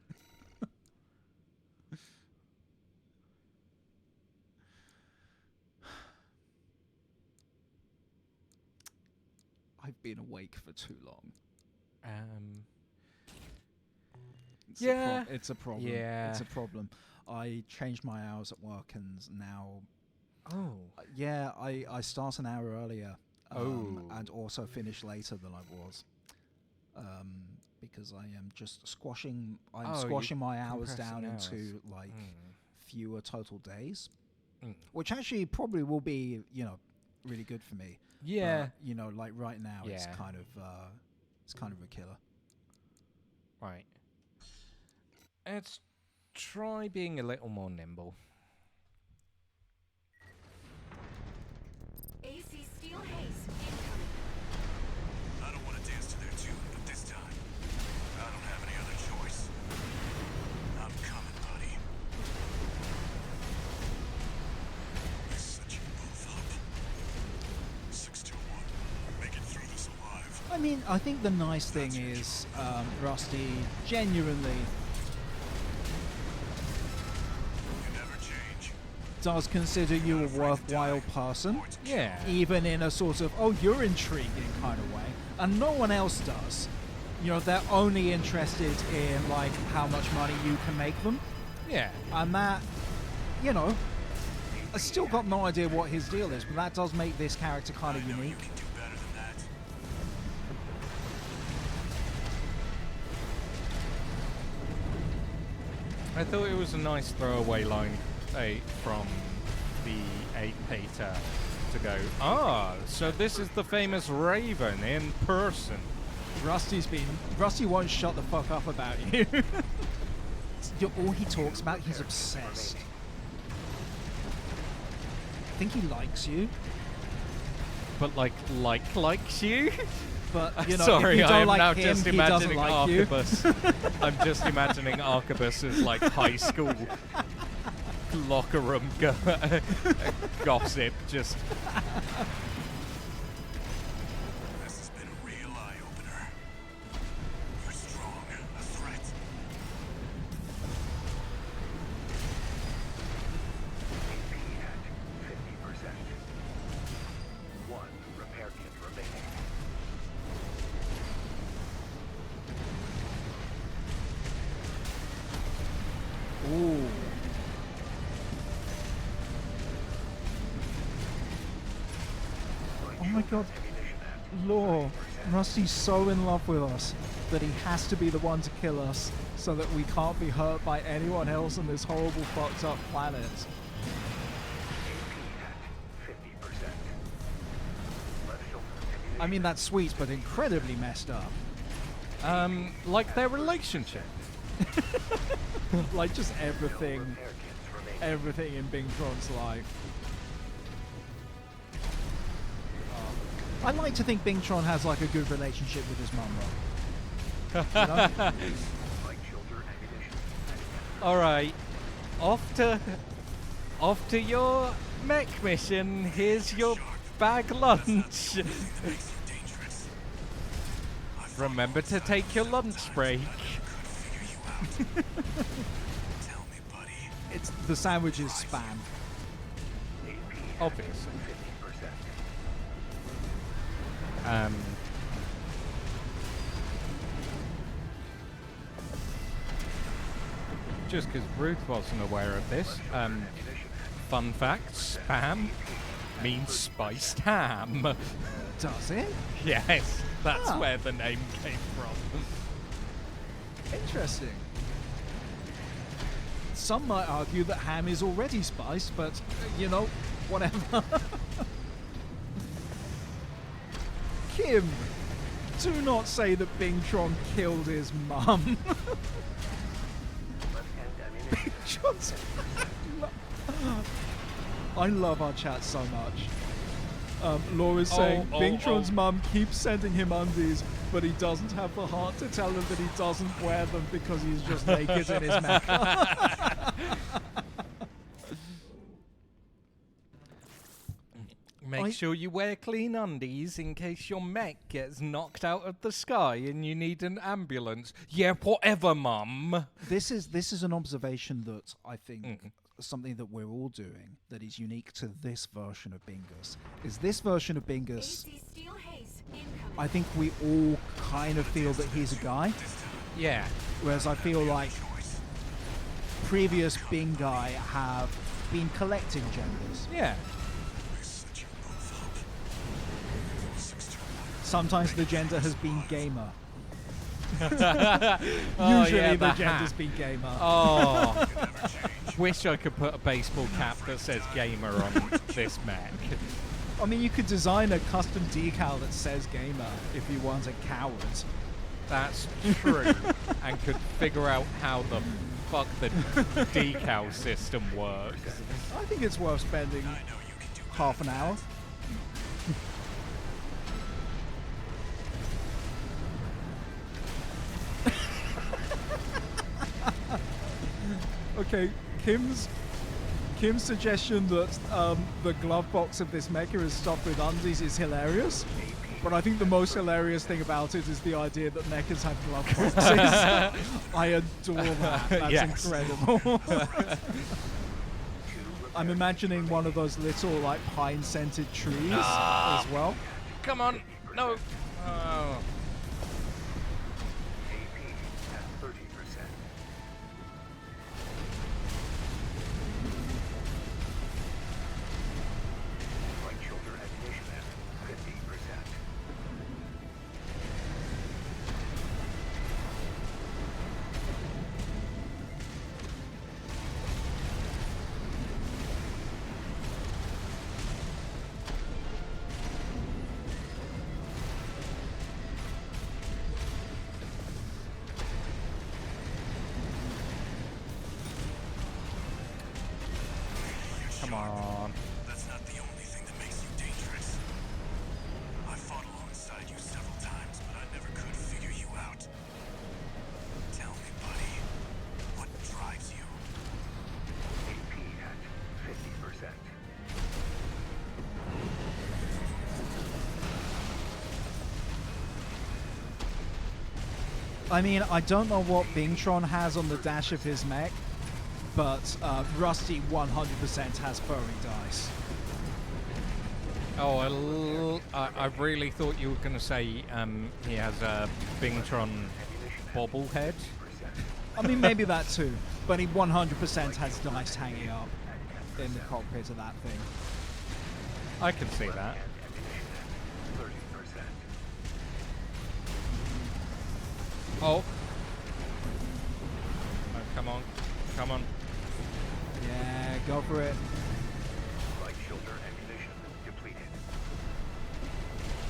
I've been awake for too long. Yeah. It's a problem. Yeah. It's a problem. I changed my hours at work and now... Oh. Yeah, I start an hour earlier. Oh. And also finish later than I was. Because I am just squashing... I'm squashing my hours down into, like, fewer total days. Which actually probably will be, you know, really good for me. Yeah. But, you know, like right now, it's kind of a killer. Right. Let's try being a little more nimble. AC steel haze incoming. I don't want to dance to their tune, but this time, I don't have any other choice. I'm coming, buddy. I set you both up. 6-2-1. Make it through this alive. I mean, I think the nice thing is, Rusty genuinely You never change. does consider you a worthwhile person. Yeah. Even in a sort of, oh, you're intriguing kind of way. And no one else does. You know, they're only interested in, like, how much money you can make them. Yeah. And that, you know, I still got no idea what his deal is, but that does make this character kind of I know unique. you can do better than that. I thought it was a nice throwaway line from the Pater to go, so this is the famous Raven in person. Rusty won't shut the fuck up about you. All he talks about, he's obsessed. I think he likes you. But likes you? But, you know, sorry, if you I don't am like now him, just he doesn't imagining like you. Arquebus. I'm just imagining Arquebus as like high school locker room gossip. Just This has been a real eye-opener. You're strong, a threat. AP at 50%. 1 repair kit remaining. Ooh. Oh my god. Law. Rusty's so in love with us that he has to be the one to kill us so that we can't be hurt by anyone else on this horrible fucked up planet. AP at 50%. Left shoulder I mean, that's sweet, but incredibly messed up. like their relationship. Like just everything, repair kits remaining. everything in Bing Tron's life. I like to think Bing Tron has like a good relationship with his mum, though. You know? Light shoulder ammunition. All right, off to your mech mission. Here's your bag lunch. That makes you dangerous. I've Remember to take your lunch break. Tell me, buddy. It's the sandwich is spam. Obviously. 50%. Just because Ruth wasn't aware of this, fun fact, spam means spiced ham. Does it? Yes, that's Ah. where the name came from. Interesting. Some might argue that ham is already spiced, but you know, whatever. Kim, do not say that Bingtron killed his mum. Bingtron's I love our chat so much. Laura's saying Bingtron's mum keeps sending him undies, but he doesn't have the heart to tell her that he doesn't wear them because he's just naked in his mecha. Make sure you wear clean undies in case your mech gets knocked out of the sky and you need an ambulance. Yeah, whatever, mum. This is an observation that I think something that we're all doing that is unique to this version of Bingus. Is this version of Bingus? AC steel haze incoming. I think we all kind of feel that he's a guy, Yeah. whereas I feel like previous Bing guy have been collecting genders. Yeah. Sometimes the gender has been gamer. Oh, Usually yeah, the hat. gender's been gamer. Oh. Wish I could put a baseball cap that says gamer on this mech. I mean, you could design a custom decal that says gamer if you weren't a coward. That's true. And could figure out how the fuck the decal system works. I think it's worth spending half an hour. Okay, Kim's suggestion that the glove box of this mecha is stuffed with undies is hilarious. But I think the most hilarious thing about it is the idea that mechas have glove boxes. I adore that. That's Yes. incredible. I'm imagining one of those little like pine-scented trees as well. Come on. No. Oh. AP at 30%. Right shoulder ammunition at 50%. Come on. That's not the only thing that makes you dangerous. I fought alongside you several times, but I never could figure you out. Tell me, buddy, what drives you? AP at 50%. I mean, I don't know what Bingtron has on the dash of his mech, but Rusty 100% has furry dice. Oh, I really thought you were going to say he has a Bingtron bobblehead. I mean, maybe that too, but he 100% has dice hanging up in the cockpit of that thing. I can see that. Ammunition at 30%. Oh. Oh, come on. Come on. Yeah, go for it. Right shoulder ammunition depleted.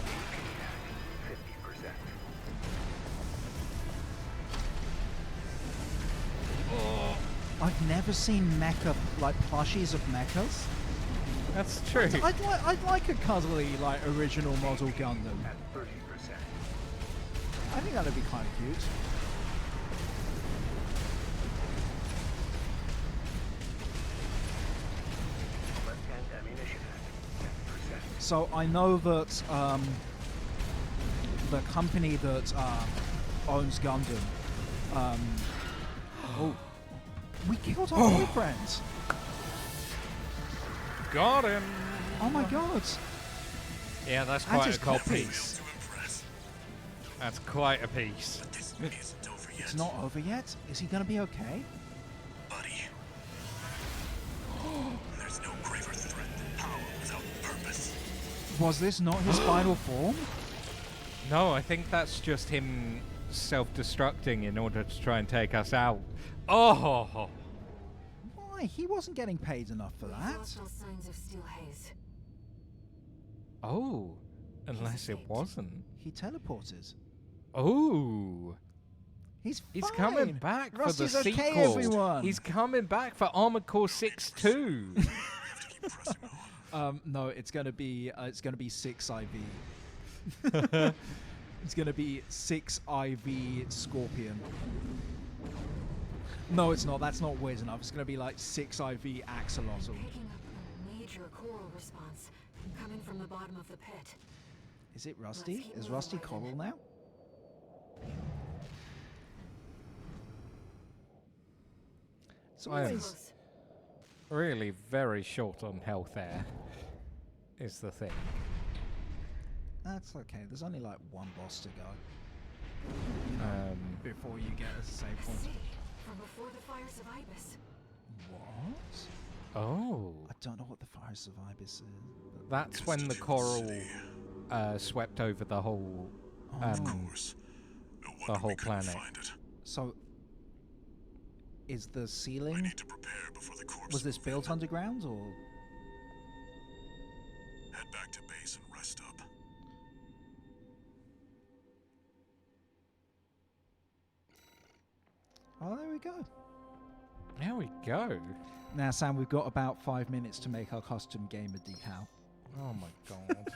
AP at 50%. Oh, I've never seen mecha, like plushies of mechas. that's true. I'd like a cuddly, like, original model Gundam. At 30%. I think that'd be kind of cute. Left-hand ammunition at 10%. So I know that the company that owns Gundam. Oh, we killed our boyfriends. Got him. Oh my god. Yeah, that's I quite a just cool copied. piece. That's quite a piece. This isn't over yet, It's not over yet. Is he gonna be okay? buddy. There's no graver threat than power without purpose. Was this not his final form? No, I think that's just him self-destructing in order to try and take us out. Oh, Why? He wasn't getting paid enough for We've that. lost all signs of steel haze. oh, unless it escaped. wasn't. He teleported. Oh, He's he's fine. coming back Rusty's for the okay, sequel. everyone. He's coming back for Armored Core 6-2. We have to keep pressing on. No, it's gonna be 6 IV. It's gonna be 6 IV Scorpion. No, it's not. That's not weird enough. It's gonna be like 6 IV Axolotl. Picking up a major coral response coming from the bottom of the pit. Is it Rusty? Is Rusty coral now? So I am anyways, Close. really very short on health there, is the thing. that's okay. There's only like one boss to go before you get a save A point. city from before the fires of Ibis. What? Oh, I don't know what the Fires of Ibis is. that's when the coral swept over the whole Of course. No the wonder whole we couldn't planet. find it. So, is the I ceiling... need to prepare before the corpse Was this move in. built underground, or...? Head back to base and rest up. Oh, there we go. There we go. Now, Sam, we've got about 5 minutes to make our custom gamer decal. Oh my god.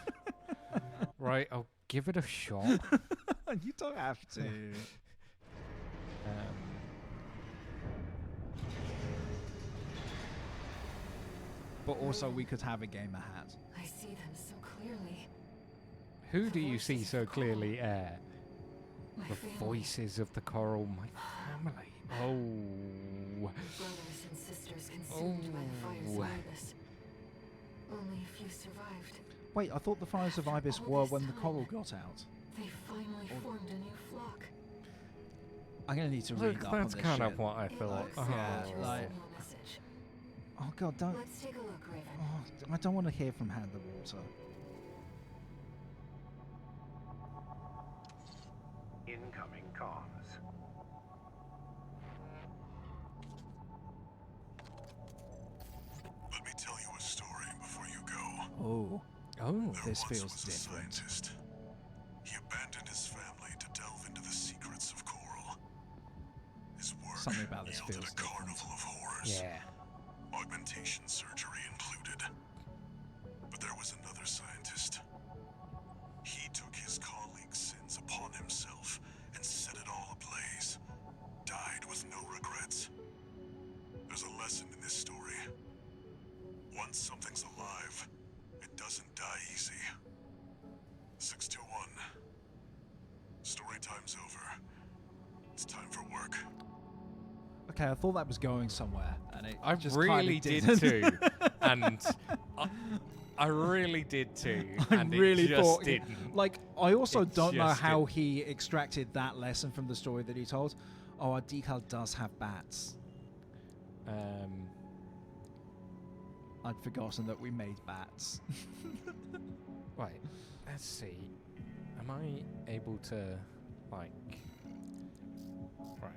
Right, I'll give it a shot. You don't have to. But also, we could have a gamer hat. I see them so clearly. Who do you see so clearly, Air? My The family, voices of the coral, my family. Oh. brothers and sisters consumed by the fires Oh. of Ibis. Only a few survived. Wait, I thought the Fires of Ibis All were this when the time. coral got out. They finally formed a new flock. I'm gonna need to Look, read up on that's this kind shit. of what I It thought. looks Oh. yeah, like like- a signal message. Oh god, don't... Let's take a look, Raven. Oh, I don't want to hear from Hand the Water. Incoming comms. Let me tell you a story before you go. Oh, Oh. There this once feels was a different. scientist. He abandoned his family to delve into the secrets of coral. His work Something about this yielded feels a carnival of horrors. Yeah. Augmentation surgery included. But there was another scientist. He took his colleagues' sins upon himself and set it all ablaze. Died with no regrets. There's a lesson in this story. Once something's alive, it doesn't die easy. 621. Story time's over. It's time for work. Okay, I thought that was going somewhere, and it I just really kinda did didn't. too. And I really did too. I And really it just thought, didn't. like, I also It don't know just how he extracted that lesson from the story that he told. Oh, our decal does have bats. I'd forgotten that we made bats. Right. Let's see. Am I able to, like... Right.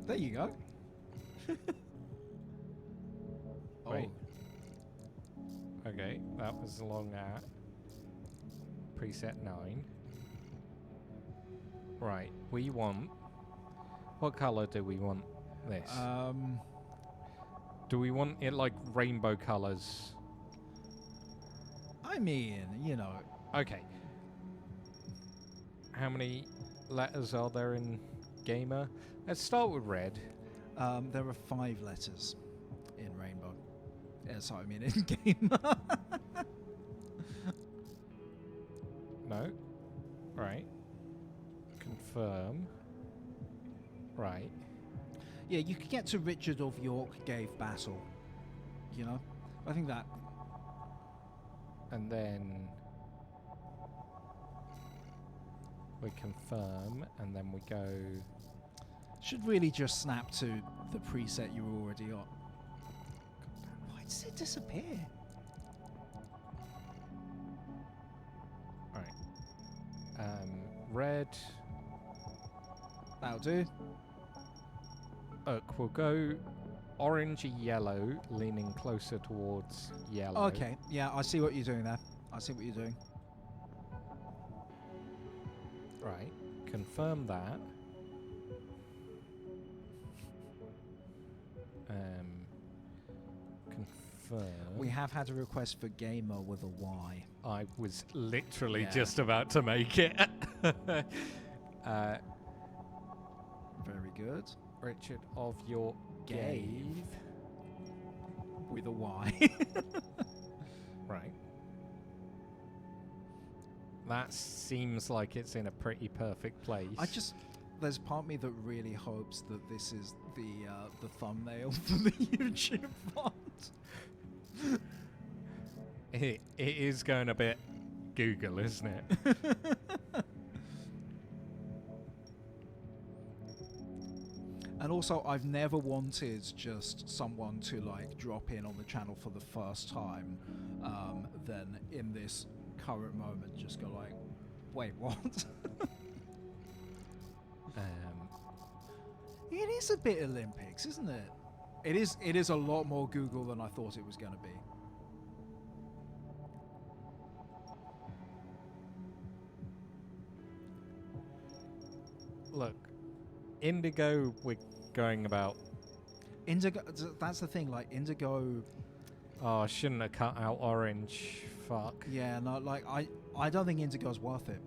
There you go. Wait. Okay, that was along that. Preset 9. Right, we want... What colour do we want this? Do we want it like rainbow colours? I mean, you know, Okay. How many letters are there in gamer? Let's start with red. there are 5 letters in Rainbow. Sorry, I mean in gamer. confirm. Right. Yeah, you could get to Richard of York gave battle. You know? I think that... And then we confirm, and then we go... Should really just snap to the preset you were already on. Why does it disappear? Right. Red. That'll do. We'll go orangey yellow, leaning closer towards yellow. Okay, yeah, I see what you're doing there. I see what you're doing. Right. Confirm that. Confirm. We have had a request for gamer with a Y. I was literally Yeah. just about to make it. Very good. Richard of York gave. With a Y. Right. That seems like it's in a pretty perfect place. There's part of me that really hopes that this is the thumbnail for the YouTube font. It is going a bit Google, isn't it? And also, I've never wanted just someone to like drop in on the channel for the first time, then in this current moment just go like, wait, what? It is a bit Olympics, isn't it? It is a lot more Google than I thought it was going to be. Look, Indigo, we're going about... Indigo, that's the thing, like Indigo... Oh, I shouldn't have cut out orange. Fuck. Yeah, no, like I don't think Indigo's worth it.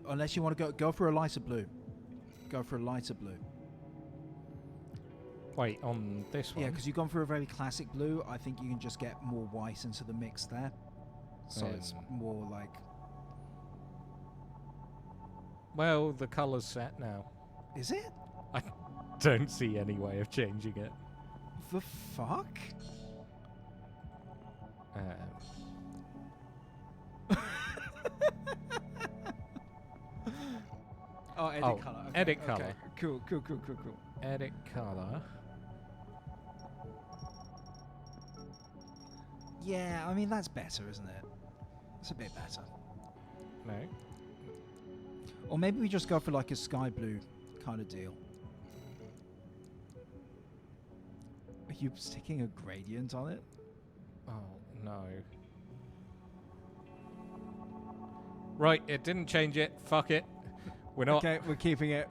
Unless you want to go for a lighter blue. Go for a lighter blue. Wait, on this one? Yeah, because you've gone for a very classic blue. I think you can just get more white into the mix there. So it's more like... Well, the colour's set now. Is it? I don't see any way of changing it. The fuck? Oh, edit colour. Okay, edit okay. colour. Cool. Edit colour. Yeah, I mean, that's better, isn't it? It's a bit better. No. Or maybe we just go for like a sky blue kind of deal. Are you sticking a gradient on it? Oh, no. Right, it didn't change it. Fuck it. We're not... Okay, we're keeping it.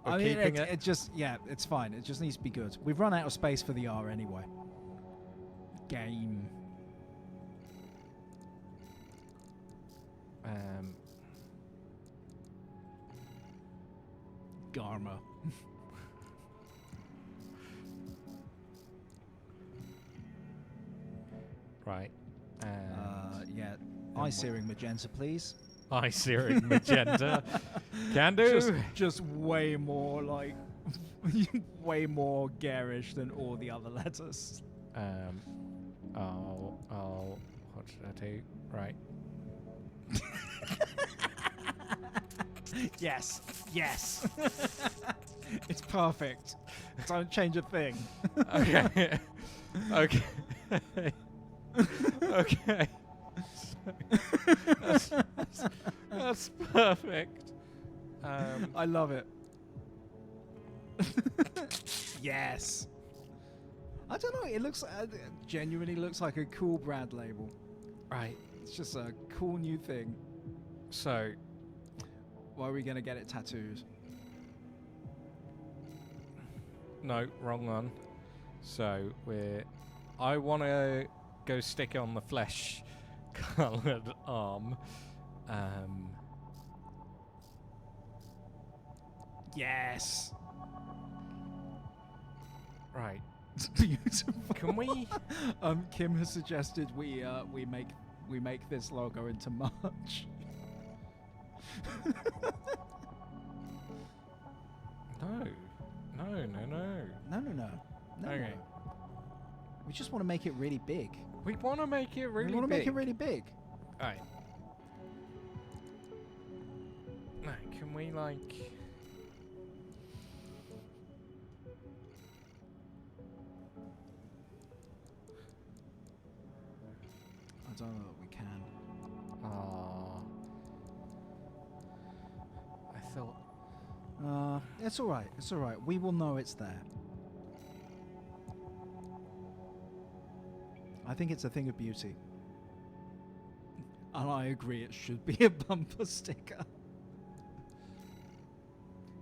We're I mean, keeping it. it just, yeah, it's fine. It just needs to be good. We've run out of space for the R anyway. Game. Garma. Right. Yeah. Eye-searing magenta, please. Eye-searing magenta. Can do. Just way more like, way more garish than all the other letters. What should I do? Right. Yes. It's perfect. Don't change a thing. Okay. Okay. Okay. That's perfect. I love it. Yes. I don't know. It looks genuinely looks like a cool brand label. Right. It's just a cool new thing. So, Why are we gonna get it tattooed? no, wrong one. So I want to go stick it on the flesh-coloured arm. Yes. Right. It's beautiful. Can we? Kim has suggested we make this logo into merch. No. No. No. Okay. We just want to make it really big. We want to make it really we want to big. make it really big. Alright. No, can we like... I don't know that we can. I thought... It's alright. It's alright. We will know it's there. I think it's a thing of beauty. And I agree, it should be a bumper sticker.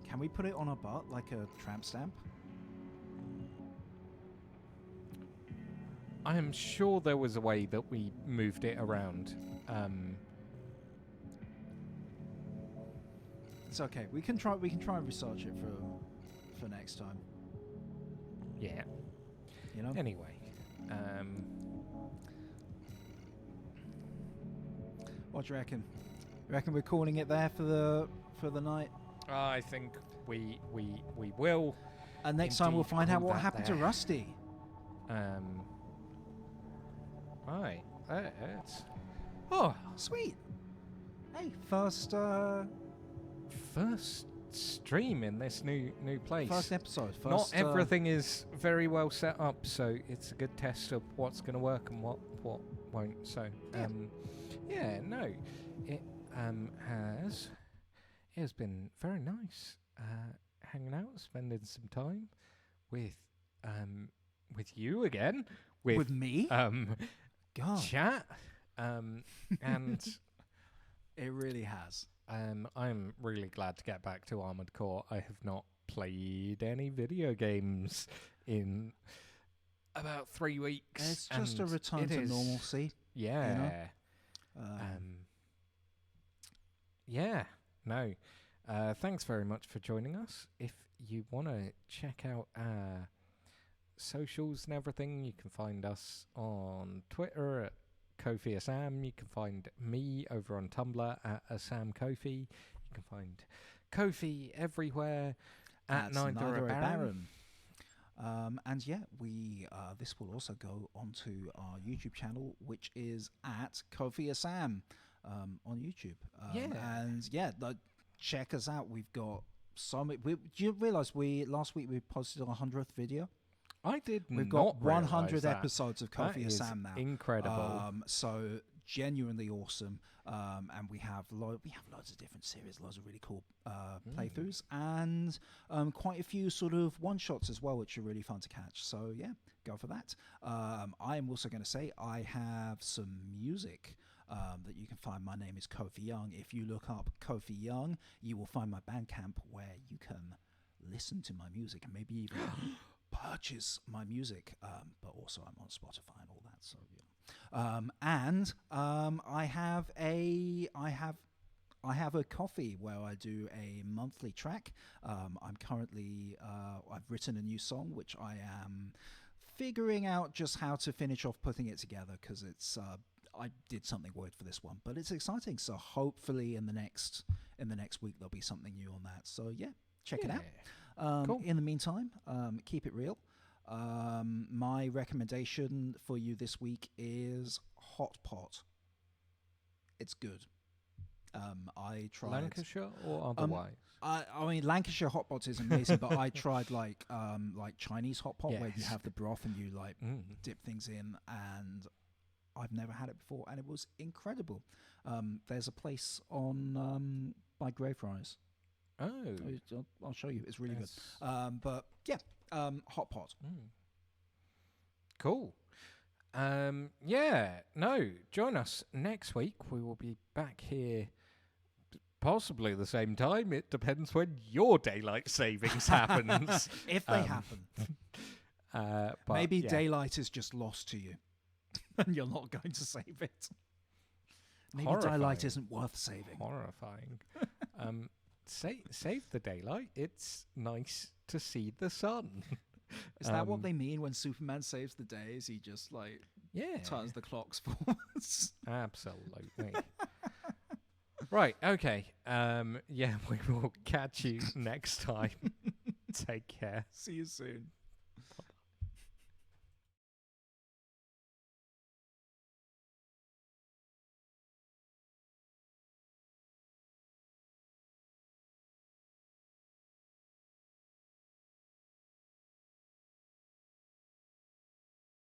Can we put it on a butt like a tramp stamp? I am sure there was a way that we moved it around. It's okay. We can try and research it for next time. Yeah. You know? Anyway. What do you reckon? You reckon we're calling it there for the night? I think we will. And next time we'll Indeed, find out call what that happened to there. Rusty. Right. It's... Oh, Sweet. Hey, first stream in this new place. first episode. First, Not everything is very well set up, so it's a good test of what's going to work and what won't. So, it has been very nice hanging out, spending some time with you again, with me. God, chat, and it really has. I'm really glad to get back to Armored Core. I have not played any video games in about 3 weeks. It's just a and return it to is- normalcy. Yeah. Yeah. No. Thanks very much for joining us. If you want to check out our socials and everything, you can find us on Twitter at Kofi Asam. You can find me over on Tumblr at Asam Kofi. You can find Kofi everywhere at That's Neither a Baron. And yeah, we this will also go onto our YouTube channel, which is at Kofi Asam on YouTube. And yeah, check us out. We've got so many. Do you realise last week we posted our 100th video? I did We've not got 100 realise that. episodes of That Kofi is Asam now. incredible. So genuinely awesome. And we have loads of different series, loads of really cool playthroughs, and quite a few sort of one shots as well, which are really fun to catch. So yeah, go for that. I am also going to say I have some music that you can find. My name is Kofi Young. If you look up Kofi Young, you will find my Bandcamp where you can listen to my music and maybe even purchase my music. But also I'm on Spotify and all that. So yeah. I have a coffee where I do a monthly track. I'm currently I've written a new song which I am figuring out just how to finish off putting it together, because it's I did something weird for this one, but it's exciting. So hopefully in the next week there'll be something new on that. So yeah, check it out. Cool. In the meantime, keep it real. My recommendation for you this week is Hot Pot. It's good. I tried Lancashire or otherwise? I mean, Lancashire hot pot is amazing, but I tried like Chinese hot pot where you Yes. have the broth and you dip things in, and I've never had it before, and it was incredible. There's a place on by Greyfriars. Oh. I'll show you. It's really good. That's- But yeah, hot pot. Cool. Join us next week. We will be back here possibly the same time. It depends when your daylight savings happens. If they happen. But Maybe yeah. daylight is just lost to you, and you're not going to save it. Maybe Horrifying. daylight isn't worth saving. Horrifying. Save the daylight. It's nice to see the sun. Is that what they mean when Superman saves the day? Is he just like Yeah. turns the clocks forwards? Absolutely. Right, okay. We will catch you next time. Take care. See you soon.